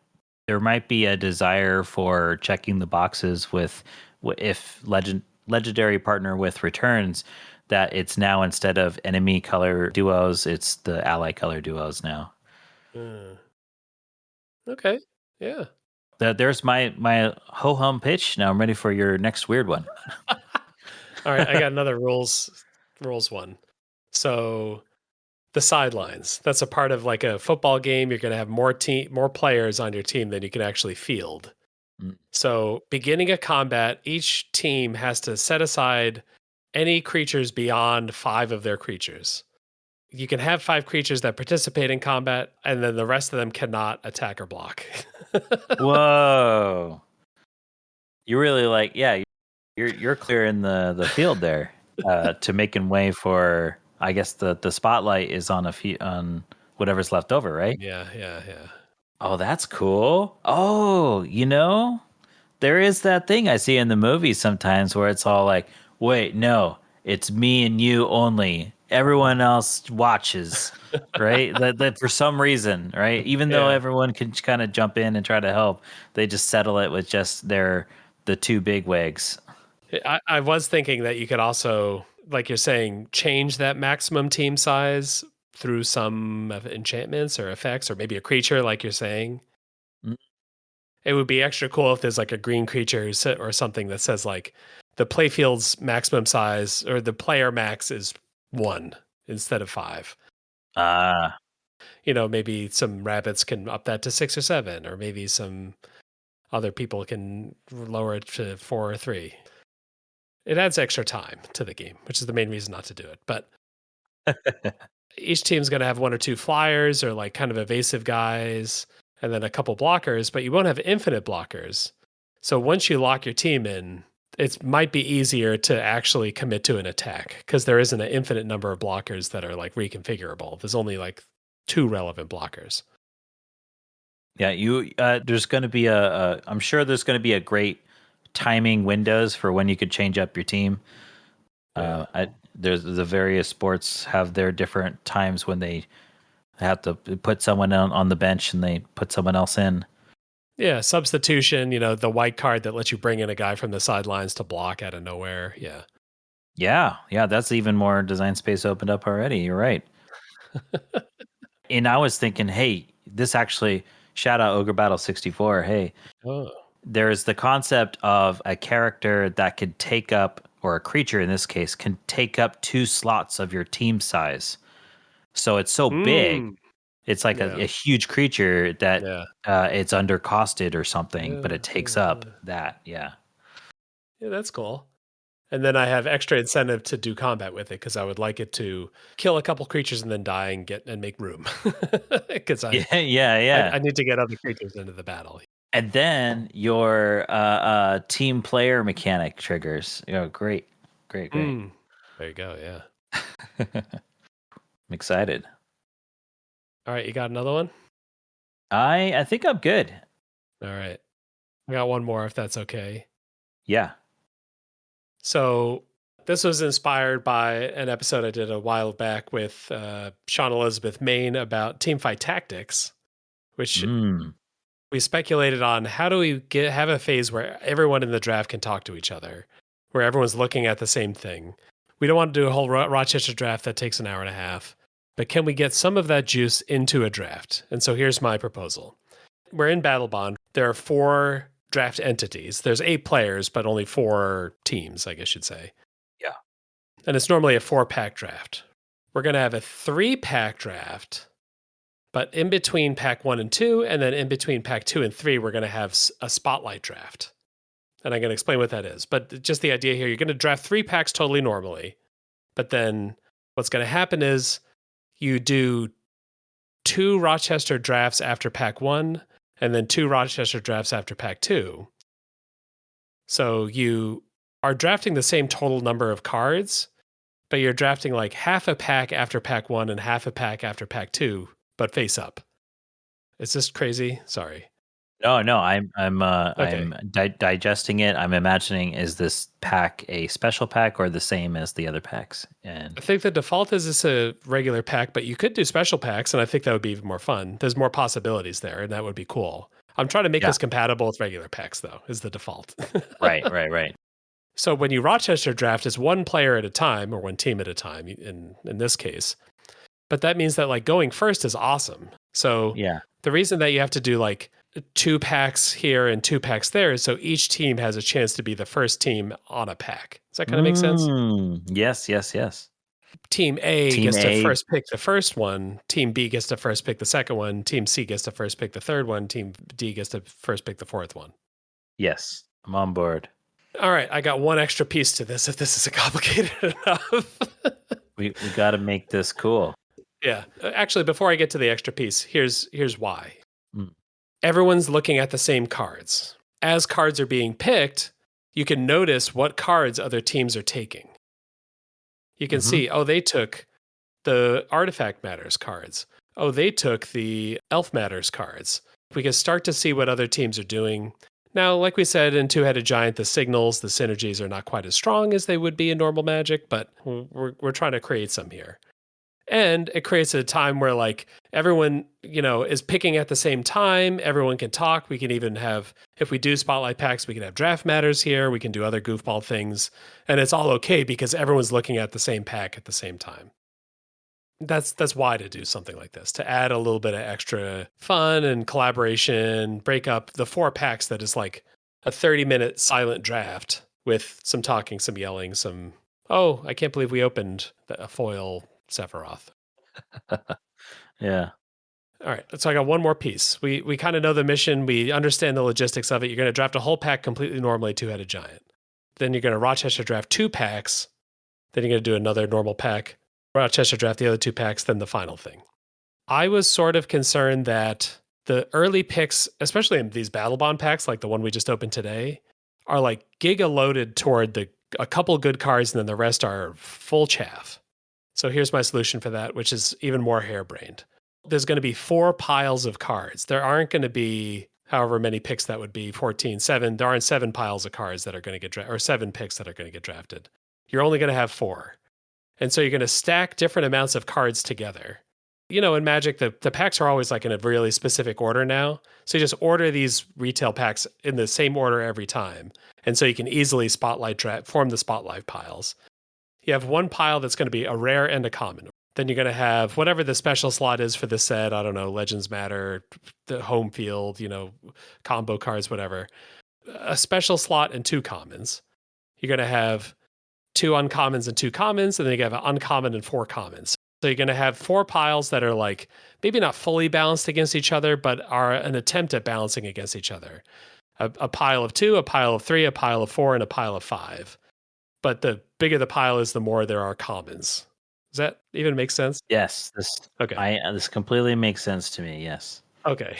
[SPEAKER 2] there might be a desire for checking the boxes with if legendary partner with returns that it's now instead of enemy color duos, it's the ally color duos now.
[SPEAKER 1] Uh, okay. Yeah.
[SPEAKER 2] There's my ho hum pitch. Now I'm ready for your next weird one.
[SPEAKER 1] All right. I got another rules one. So the sidelines. That's a part of like a football game. You're going to have more players on your team than you can actually field.
[SPEAKER 2] Mm.
[SPEAKER 1] So, beginning a combat, each team has to set aside any creatures beyond 5 of their creatures. You can have 5 creatures that participate in combat, and then the rest of them cannot attack or block.
[SPEAKER 2] Whoa. You really like, yeah, you're clearing the field there, to making way for. I guess the spotlight is on on whatever's left over, right?
[SPEAKER 1] Yeah, yeah, yeah.
[SPEAKER 2] Oh, that's cool. Oh, there is that thing I see in the movies sometimes where it's all like, wait, no, it's me and you only. Everyone else watches, right? That for some reason, right? Even though
[SPEAKER 1] Yeah.
[SPEAKER 2] everyone can kind of jump in and try to help, they just settle it with just the two big wigs.
[SPEAKER 1] I was thinking that you could also, like you're saying, change that maximum team size through some of enchantments or effects, or maybe a creature, like you're saying.
[SPEAKER 2] Mm.
[SPEAKER 1] It would be extra cool if there's like a green creature or something that says like the playfield's maximum size or the player max is 1 instead of 5.
[SPEAKER 2] Ah,
[SPEAKER 1] Maybe some rabbits can up that to 6 or 7, or maybe some other people can lower it to 4 or 3. It adds extra time to the game, which is the main reason not to do it. But each team's going to have 1 or 2 flyers or like kind of evasive guys and then a couple blockers, but you won't have infinite blockers. So once you lock your team in, it might be easier to actually commit to an attack because there isn't an infinite number of blockers that are like reconfigurable. There's only like 2 relevant blockers.
[SPEAKER 2] yeah. There's going to be I'm sure there's going to be a great timing windows for when you could change up your team.
[SPEAKER 1] Yeah.
[SPEAKER 2] There's the various sports have their different times when they have to put someone on the bench and they put someone else in.
[SPEAKER 1] Yeah, substitution, the white card that lets you bring in a guy from the sidelines to block out of nowhere. Yeah.
[SPEAKER 2] Yeah, yeah, that's even more design space opened up already. You're right. And I was thinking, hey, this actually shout out Ogre Battle 64. Hey,
[SPEAKER 1] Oh.
[SPEAKER 2] there's the concept of a character that could take up, or a creature in this case, can take up 2 slots of your team size. So it's so big,
[SPEAKER 1] Mm.
[SPEAKER 2] it's like
[SPEAKER 1] Yeah.
[SPEAKER 2] a huge creature that
[SPEAKER 1] Yeah.
[SPEAKER 2] it's undercosted or something, but
[SPEAKER 1] Yeah.
[SPEAKER 2] it takes
[SPEAKER 1] Yeah.
[SPEAKER 2] up
[SPEAKER 1] Yeah.
[SPEAKER 2] that. Yeah.
[SPEAKER 1] Yeah, that's cool. And then I have extra incentive to do combat with it because I would like it to kill a couple creatures and then die and make room. Because I,
[SPEAKER 2] Yeah, yeah,
[SPEAKER 1] I
[SPEAKER 2] yeah.
[SPEAKER 1] I need to get other creatures into the battle.
[SPEAKER 2] And then your team player mechanic triggers. Great, great, great.
[SPEAKER 1] Mm. There you go. Yeah.
[SPEAKER 2] I'm excited.
[SPEAKER 1] All right, you got another one?
[SPEAKER 2] I think I'm good.
[SPEAKER 1] All right. I got one more if that's okay.
[SPEAKER 2] Yeah.
[SPEAKER 1] So this was inspired by an episode I did a while back with Sean Elizabeth Main about teamfight tactics, which
[SPEAKER 2] Mm.
[SPEAKER 1] we speculated on how do we have a phase where everyone in the draft can talk to each other, where everyone's looking at the same thing. We don't want to do a whole Rochester draft that takes an hour and a half, but can we get some of that juice into a draft? And so here's my proposal. We're in Battlebond. There are 4 draft entities. There's 8 players, but only 4 teams, I guess you'd say.
[SPEAKER 2] Yeah.
[SPEAKER 1] And it's normally a 4-pack draft. we're going to have a 3-pack draft, but in between pack 1 and 2, and then in between pack 2 and 3, we're going to have a spotlight draft. And I'm going to explain what that is. But just the idea here, you're going to draft 3 packs totally normally. But then what's going to happen is you do 2 Rochester drafts after pack 1, and then 2 Rochester drafts after pack 2. So you are drafting the same total number of cards, but you're drafting like half a pack after pack 1 and half a pack after pack 2, but face up. Is this crazy? Sorry.
[SPEAKER 2] No,
[SPEAKER 1] Okay.
[SPEAKER 2] I'm digesting it. I'm imagining, is this pack a special pack or the same as the other packs? And
[SPEAKER 1] I think the default is it's a regular pack, but you could do special packs, and I think that would be even more fun. There's more possibilities there, and that would be cool. I'm trying to make
[SPEAKER 2] yeah,
[SPEAKER 1] this compatible with regular packs, though, is the default.
[SPEAKER 2] right.
[SPEAKER 1] So when you Rochester draft, it's one player at a time, or one team at a time in this case. But that means that like going first is awesome. So
[SPEAKER 2] Yeah.
[SPEAKER 1] the reason that you have to do like 2 packs here and 2 packs there is so each team has a chance to be the first team on a pack. Does that kind of make sense?
[SPEAKER 2] Yes.
[SPEAKER 1] Team A
[SPEAKER 2] Team
[SPEAKER 1] gets to
[SPEAKER 2] A,
[SPEAKER 1] first pick the first one. Team B gets to first pick the second one. Team C gets to first pick the third one. Team D gets to first pick the fourth one.
[SPEAKER 2] yes, I'm on board.
[SPEAKER 1] All right, I got one extra piece to this if this isn't complicated enough.
[SPEAKER 2] We got to make this cool.
[SPEAKER 1] Yeah. Actually, before I get to the extra piece, here's why.
[SPEAKER 2] Mm.
[SPEAKER 1] Everyone's looking at the same cards. As cards are being picked, you can notice what cards other teams are taking. You can see, oh, they took the Artifact Matters cards. Oh, they took the Elf Matters cards. We can start to see what other teams are doing. Now, like we said in Two-Headed Giant, the signals, the synergies are not quite as strong as they would be in normal Magic, but we're trying to create some here. And it creates a time where like everyone, is picking at the same time. Everyone can talk. We can even have, if we do spotlight packs, we can have draft matters here. We can do other goofball things. And it's all okay because everyone's looking at the same pack at the same time. That's why to do something like this, to add a little bit of extra fun and collaboration, break up the 4 packs that is like a 30-minute silent draft with some talking, some yelling, some, oh, I can't believe we opened a foil Sephiroth.
[SPEAKER 2] Yeah.
[SPEAKER 1] All right, so I got one more piece. We kind of know the mission. We understand the logistics of it. You're going to draft a whole pack completely normally, Two-Headed Giant. Then you're going to Rochester draft 2 packs. Then you're going to do another normal pack. Rochester draft the other 2 packs, then the final thing. I was sort of concerned that the early picks, especially in these Battlebond packs, like the one we just opened today, are like giga loaded toward a couple good cards, and then the rest are full chaff. So here's my solution for that, which is even more harebrained. There's going to be 4 piles of cards. There aren't going to be however many picks that would be, 14, 7. There aren't 7 piles of cards that are going to get drafted, or 7 picks that are going to get drafted. You're only going to have 4. And so you're going to stack different amounts of cards together. In Magic, the packs are always like in a really specific order now. So you just order these retail packs in the same order every time. And so you can easily form the spotlight piles. You have 1 pile that's going to be a rare and a common. Then you're going to have whatever the special slot is for the set. I don't know, Legends Matter, the home field, combo cards, whatever. A special slot and 2 commons. You're going to have 2 uncommons and 2 commons, and then you have an uncommon and 4 commons. So you're going to have 4 piles that are like maybe not fully balanced against each other, but are an attempt at balancing against each other. A pile of 2, a pile of 3, a pile of 4, and a pile of 5. But the bigger the pile is, the more there are commons. Does that even make sense?
[SPEAKER 2] Yes.
[SPEAKER 1] Okay.
[SPEAKER 2] This completely makes sense to me. Yes.
[SPEAKER 1] Okay.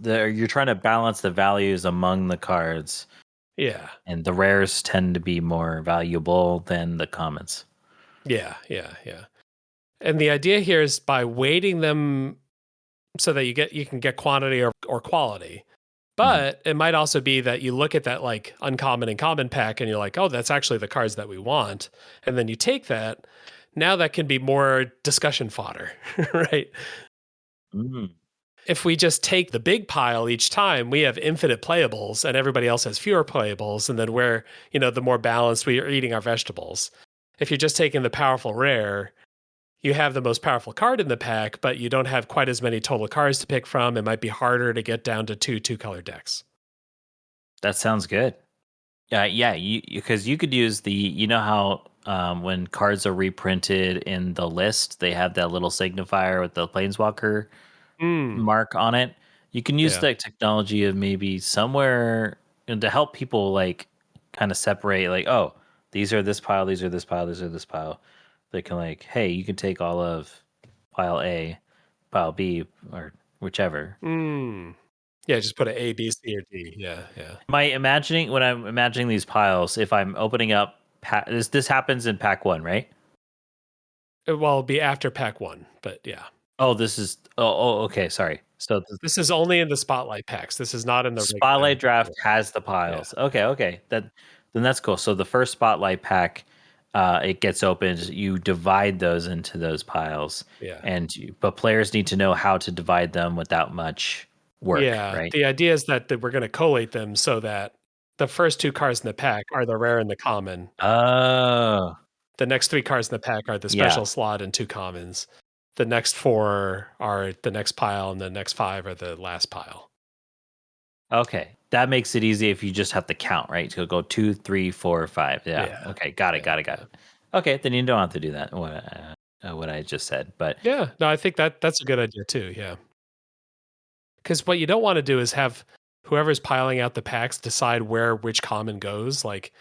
[SPEAKER 2] You're trying to balance the values among the cards,
[SPEAKER 1] Yeah.
[SPEAKER 2] and the rares tend to be more valuable than the commons.
[SPEAKER 1] Yeah. And the idea here is by weighting them so that you can get quantity or quality. But it might also be that you look at that like uncommon and common pack and you're like, oh, that's actually the cards that we want. And then you take that. Now that can be more discussion fodder, right? If we just take the big pile each time, we have infinite playables and everybody else has fewer playables. And then we're, the more balanced we are eating our vegetables. If you're just taking the powerful rare, you have the most powerful card in the pack, but you don't have quite as many total cards to pick from. It might be harder to get down to 2-color decks.
[SPEAKER 2] That sounds good. Yeah, because you could use how when cards are reprinted in the list, they have that little signifier with the planeswalker
[SPEAKER 1] Mm,
[SPEAKER 2] mark on it. You can use
[SPEAKER 1] yeah.
[SPEAKER 2] that technology of maybe somewhere and to help people like kind of separate like, oh, these are this pile, these are this pile, these are this pile. They can like, hey, you can take all of pile A, pile B, or whichever.
[SPEAKER 1] Mm. Yeah, just put A, B, C, or D. Yeah, yeah.
[SPEAKER 2] My imagining when I'm imagining these piles, if I'm opening up this happens in pack one, right?
[SPEAKER 1] Well, it'll be after pack 1, but yeah.
[SPEAKER 2] Oh, this is okay, sorry. So the
[SPEAKER 1] This is only in the spotlight packs. This is not in the
[SPEAKER 2] spotlight
[SPEAKER 1] regular.
[SPEAKER 2] draft
[SPEAKER 1] Yeah,
[SPEAKER 2] has the
[SPEAKER 1] yeah,
[SPEAKER 2] piles. Okay, okay. Then that's cool. So the first spotlight pack it gets opened, you divide those into those piles
[SPEAKER 1] yeah.
[SPEAKER 2] but players need to know how to divide them without much work,
[SPEAKER 1] Yeah,
[SPEAKER 2] right?
[SPEAKER 1] the idea is that we're gonna collate them so that the first 2 cards in the pack are the rare and the common.
[SPEAKER 2] Oh,
[SPEAKER 1] The next 3 cards in the pack are the
[SPEAKER 2] yeah.
[SPEAKER 1] special slot and 2 commons. The next 4 are the next pile, and the next 5 are the last pile.
[SPEAKER 2] Okay. That makes it easy if you just have to count, right? To go 2, 3, 4, 5. Yeah.
[SPEAKER 1] Yeah.
[SPEAKER 2] Okay. Got it.
[SPEAKER 1] Yeah,
[SPEAKER 2] Got it. Got
[SPEAKER 1] yeah.
[SPEAKER 2] it. Okay. Then you don't have to do that. What I just said, but
[SPEAKER 1] Yeah, no, I think that's a good idea too, yeah. Because what you don't wanna do is have whoever's piling out the packs decide where which common goes, like,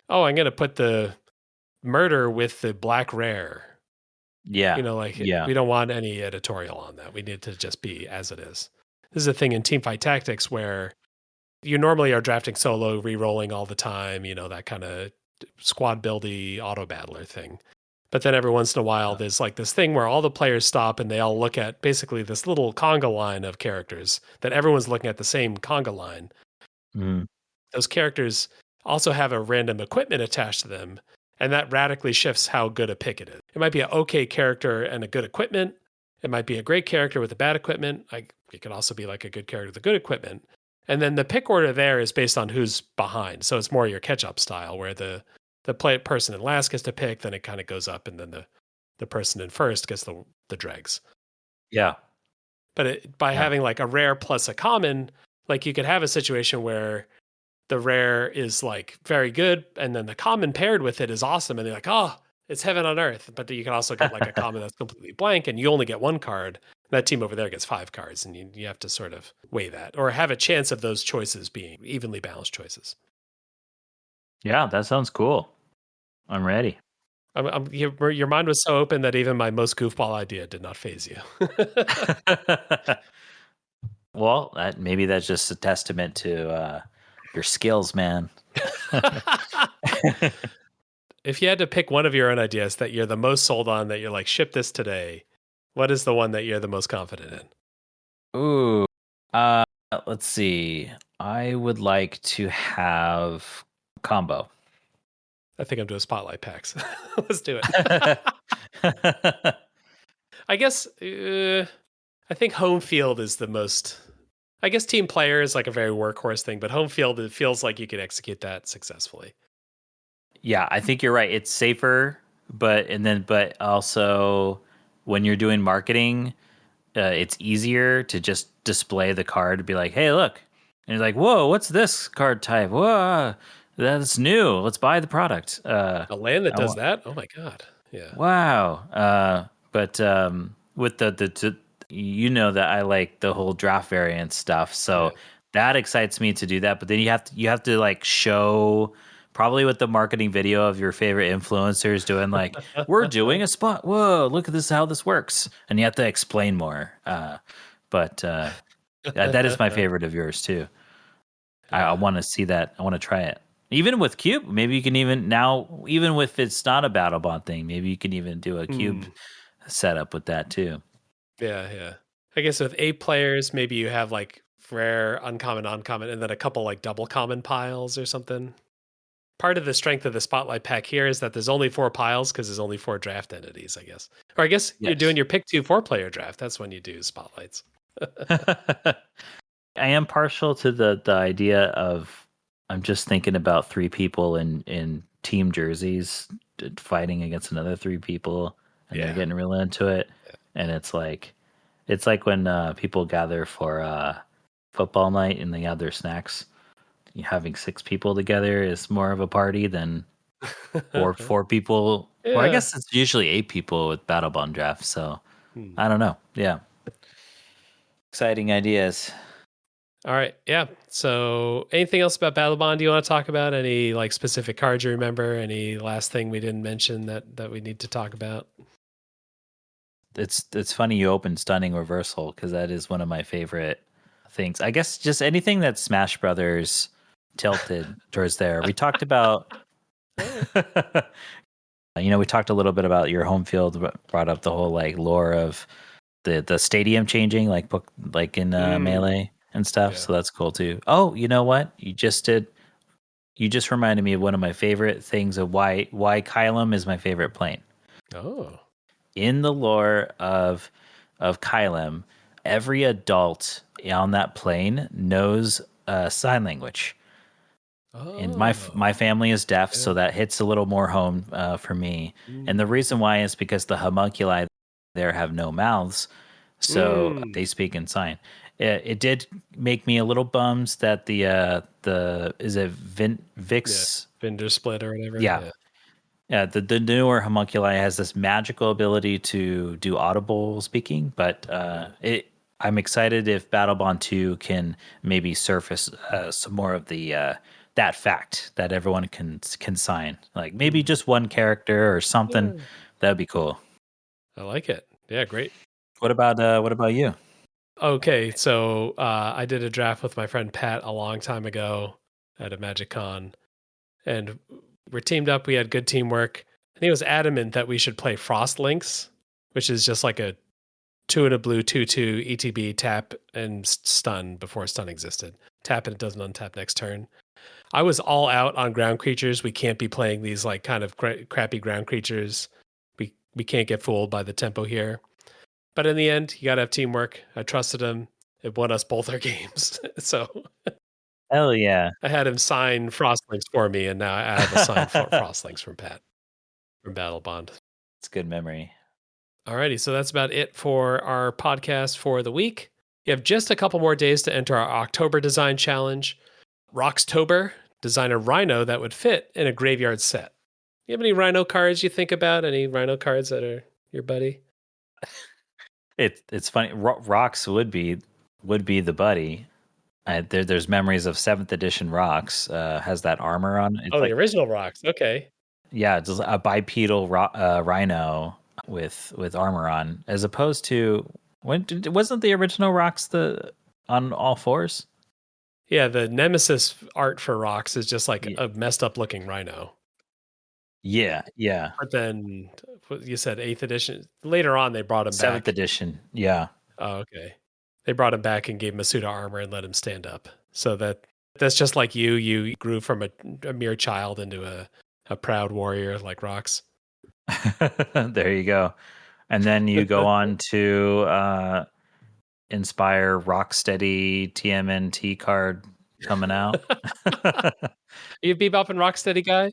[SPEAKER 1] "Oh, I'm gonna put the murder with the black rare."
[SPEAKER 2] yeah,
[SPEAKER 1] Like,
[SPEAKER 2] yeah,
[SPEAKER 1] we don't want any editorial on that. We need to just be as it is. This is a thing in teamfight tactics where you normally are drafting solo, re-rolling all the time, that kinda squad buildy auto battler thing. But then every once in a while,
[SPEAKER 2] yeah.
[SPEAKER 1] there's like this thing where all the players stop and they all look at basically this little conga line of characters that everyone's looking at the same conga line.
[SPEAKER 2] Mm,
[SPEAKER 1] Those characters also have a random equipment attached to them, and that radically shifts how good a pick it is. It might be an okay character and a good equipment. It might be a great character with a bad equipment. Like it can also be like a good character with a good equipment. And then the pick order there is based on who's behind. So it's more your catch up style where the person in last gets to pick, then it kind of goes up, and then the person in first gets the dregs.
[SPEAKER 2] yeah,
[SPEAKER 1] But by
[SPEAKER 2] yeah.
[SPEAKER 1] having like a rare plus a common, like you could have a situation where the rare is like very good, and then the common paired with it is awesome, and they're like, oh, it's heaven on earth. But then you can also get like a common that's completely blank, and you only get 1 card. That team over there gets 5 cards, and you have to sort of weigh that or have a chance of those choices being evenly balanced choices.
[SPEAKER 2] Yeah, that sounds cool. I'm ready.
[SPEAKER 1] Your mind was so open that even my most goofball idea did not phase you.
[SPEAKER 2] Well, maybe that's just a testament to your skills, man.
[SPEAKER 1] If you had to pick one of your own ideas that you're the most sold on, that you're like, ship this today, what is the one that you're the most confident in?
[SPEAKER 2] Ooh. Uh, let's see. I would like to have combo.
[SPEAKER 1] I think I'm doing spotlight packs. Let's do it. I guess I think home field is the most. I guess team player is like a very workhorse thing, but home field it feels like you can execute that successfully.
[SPEAKER 2] Yeah, I think you're right. It's safer, but also when you're doing marketing, it's easier to just display the card to be like, hey, look. And you're like, whoa, what's this card type? Whoa, that's new. Let's buy the product.
[SPEAKER 1] A land that
[SPEAKER 2] I
[SPEAKER 1] does
[SPEAKER 2] want,
[SPEAKER 1] that? Oh my god! Yeah,
[SPEAKER 2] wow. But with you know that I like the whole draft variant stuff,
[SPEAKER 1] yeah.
[SPEAKER 2] so that excites me to do that. But then you have to like show probably with the marketing video of your favorite influencers doing like we're doing a spot. Whoa, look at this how this works, and you have to explain more. But that is my favorite of yours too. I
[SPEAKER 1] Yeah.
[SPEAKER 2] want to see that. I want to try it. Even with cube, maybe you can even now, even if it's not a battle bond thing, maybe you can even do a cube
[SPEAKER 1] Hmm.
[SPEAKER 2] setup with that too.
[SPEAKER 1] Yeah, yeah. I guess with 8 players, maybe you have like rare, uncommon, uncommon, and then a couple like double common piles or something. Part of the strength of the spotlight pack here is that there's only 4 piles because there's only 4 draft entities, I guess. Or I guess you're doing
[SPEAKER 2] Yes.
[SPEAKER 1] your pick 2 4-player draft. That's when you do spotlights.
[SPEAKER 2] I am partial to the idea of I'm just thinking about three people in team jerseys fighting against another three people and they're
[SPEAKER 1] Yeah.
[SPEAKER 2] getting real into it and it's like when people gather for football night and they have their snacks. Having six people together is more of a party than or 4 people, or I
[SPEAKER 1] Yeah.
[SPEAKER 2] guess it's usually 8 people with Battlebond draft. So
[SPEAKER 1] Hmm.
[SPEAKER 2] I don't know. Yeah, exciting ideas.
[SPEAKER 1] All right. Yeah. So, anything else about Battlebond you want to talk about? Any like specific cards you remember? Any last thing we didn't mention that we need to talk about?
[SPEAKER 2] It's funny you opened Stunning Reversal because that is one of my favorite things. I guess just anything that Smash Brothers tilted towards there. We talked about, we talked a little bit about your home field, brought up the whole like lore of the stadium changing, like like in
[SPEAKER 1] Mm,
[SPEAKER 2] Melee and stuff.
[SPEAKER 1] yeah.
[SPEAKER 2] So that's cool too. Oh, you know what? You just reminded me of one of my favorite things of why Kylum is my favorite plane.
[SPEAKER 1] Oh.
[SPEAKER 2] In the lore of Kylum, every adult on that plane knows sign language. And my
[SPEAKER 1] Oh.
[SPEAKER 2] family is deaf,
[SPEAKER 1] Yeah.
[SPEAKER 2] so that hits a little more home for me. And the
[SPEAKER 1] Mm.
[SPEAKER 2] reason why is because the homunculi there have no mouths, so
[SPEAKER 1] Mm.
[SPEAKER 2] they speak in sign. It did make me a little bummed that the is it
[SPEAKER 1] Yeah.
[SPEAKER 2] Vix?
[SPEAKER 1] Vendor split or whatever.
[SPEAKER 2] Yeah,
[SPEAKER 1] Yeah.
[SPEAKER 2] yeah, the newer homunculi has this magical ability to do audible speaking, but
[SPEAKER 1] Yeah.
[SPEAKER 2] I'm excited if Battlebond 2 can maybe surface some more of the that fact that everyone can sign. Like maybe
[SPEAKER 1] Mm.
[SPEAKER 2] just one character or something.
[SPEAKER 1] Yeah.
[SPEAKER 2] That'd be cool.
[SPEAKER 1] I like it. Yeah. Great.
[SPEAKER 2] What about you?
[SPEAKER 1] Okay. So, I did a draft with my friend Pat a long time ago at a Magic Con, and we're teamed up. We had good teamwork. And he was adamant that we should play Frost Links, which is just like a 2 and a blue 2/2 ETB tap and stun before stun existed. Tap and it doesn't untap next turn. I was all out on ground creatures. We can't be playing these like kind of crappy ground creatures. We can't get fooled by the tempo here. But in the end, you got to have teamwork. I trusted him. It won us both our games. So
[SPEAKER 2] Hell yeah.
[SPEAKER 1] I had him sign Frostlinks for me, and now I have a signed Frostlinks from Pat from Battlebond.
[SPEAKER 2] It's good memory.
[SPEAKER 1] Alrighty, so that's about it for our podcast for the week. You have just a couple more days to enter our October design challenge. Rockstober, design a rhino that would fit in a graveyard set. You have any rhino cards you think about? Any rhino cards that are your buddy?
[SPEAKER 2] It's funny. Rocks would be the buddy. There's memories of 7th edition Rocks. Has that armor on. It's
[SPEAKER 1] Oh, the
[SPEAKER 2] like,
[SPEAKER 1] original rocks. Okay.
[SPEAKER 2] yeah, just a bipedal rhino with armor on, as opposed to wasn't the original Rocks the on all fours?
[SPEAKER 1] Yeah, the Nemesis art for rocks is just like
[SPEAKER 2] Yeah,
[SPEAKER 1] a messed up looking rhino.
[SPEAKER 2] yeah, yeah.
[SPEAKER 1] But then what you said 8th edition. Later on, they brought him
[SPEAKER 2] 7th
[SPEAKER 1] back.
[SPEAKER 2] edition. Yeah.
[SPEAKER 1] Oh, okay. They brought him back and gave him a suit of armor and let him stand up. So that's just like you. You grew from a mere child into a proud warrior like rocks.
[SPEAKER 2] There you go. And then you go on to inspire Rocksteady TMNT card coming out.
[SPEAKER 1] You Bebop and Rocksteady guy?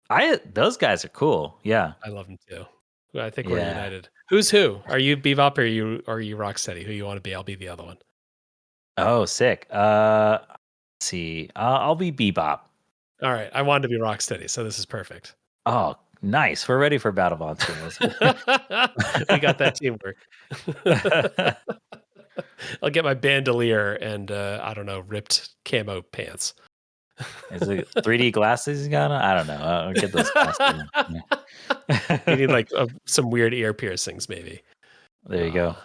[SPEAKER 2] I those guys are cool. Yeah.
[SPEAKER 1] I love him too. I think we're
[SPEAKER 2] Yeah.
[SPEAKER 1] united. Who's who? Are you Bebop or are you Rocksteady? Who you want to be? I'll be the other one.
[SPEAKER 2] Oh, sick. Let's see. I'll be Bebop.
[SPEAKER 1] All right. I wanted to be Rocksteady, so this is perfect.
[SPEAKER 2] Oh, nice. We're ready for Battlebond 2.
[SPEAKER 1] We got that teamwork. I'll get my bandolier and I don't know, ripped camo pants.
[SPEAKER 2] Is it 3D glasses he's got on? I don't know. I'll get those glasses.
[SPEAKER 1] You need
[SPEAKER 2] Yeah.
[SPEAKER 1] like some weird ear piercings, maybe.
[SPEAKER 2] There you go.
[SPEAKER 1] Uh,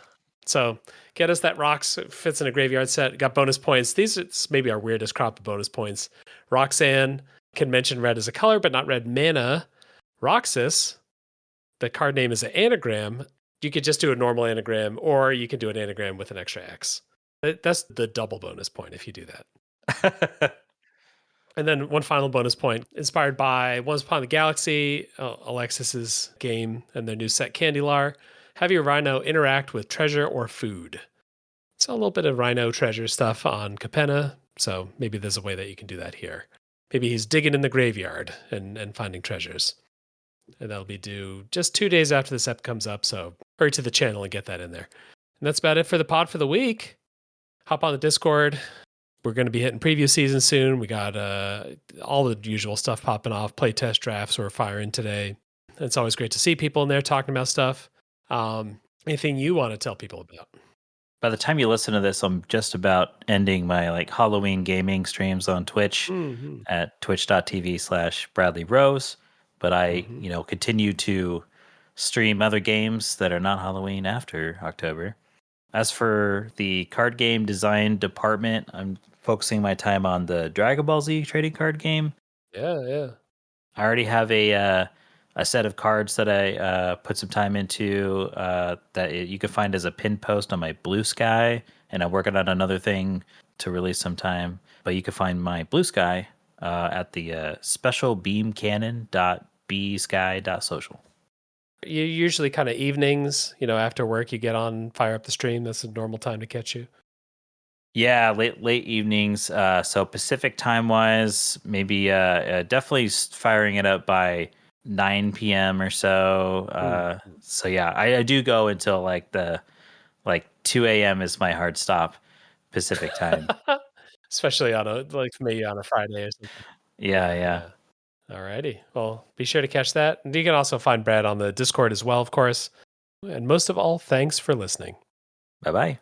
[SPEAKER 1] so get us that rocks fits in a graveyard set. Got bonus points. These are maybe our weirdest crop of bonus points. Roxanne can mention red as a color, but not red mana. Roxas, the card name is an anagram. You could just do a normal anagram, or you can do an anagram with an extra X. That's the double bonus point if you do that. And then one final bonus point, inspired by Once Upon the Galaxy, Alexis's game, and their new set Candylar. Have your rhino interact with treasure or food. So a little bit of rhino treasure stuff on Capenna. So maybe there's a way that you can do that here. Maybe he's digging in the graveyard and finding treasures. And that'll be due just 2 days after this ep comes up. So hurry to the channel and get that in there. And that's about it for the pod for the week. Hop on the Discord, We're going to be hitting preview season soon. We got all the usual stuff popping off. Play test drafts we're firing today. It's always great to see people in there talking about stuff. Anything you want to tell people about?
[SPEAKER 2] By the time you listen to this, I'm just about ending my like Halloween gaming streams on Twitch
[SPEAKER 1] Mm-hmm.
[SPEAKER 2] at twitch.tv/Bradley Rose. But I,
[SPEAKER 1] Mm-hmm.
[SPEAKER 2] continue to stream other games that are not Halloween after October. As for the card game design department, I'm focusing my time on the Dragon Ball Z trading card game.
[SPEAKER 1] Yeah, yeah.
[SPEAKER 2] I already have a set of cards that I put some time into you can find as a pin post on my Blue Sky, and I'm working on another thing to release sometime. But you can find my Blue Sky at the specialbeamcannon.bsky.social.
[SPEAKER 1] You usually kind of evenings, after work, you get on, fire up the stream. That's a normal time to catch you.
[SPEAKER 2] Yeah, late evenings. So Pacific time wise, maybe definitely firing it up by 9 p.m. or so.
[SPEAKER 1] Mm.
[SPEAKER 2] So yeah, I do go until like 2 a.m. is my hard stop Pacific time.
[SPEAKER 1] Especially like maybe on a Friday or something.
[SPEAKER 2] Yeah,
[SPEAKER 1] Yeah,
[SPEAKER 2] yeah.
[SPEAKER 1] yeah. Alrighty. Well, be sure to catch that. And you can also find Brad on the Discord as well, of course. And most of all, thanks for listening.
[SPEAKER 2] Bye bye.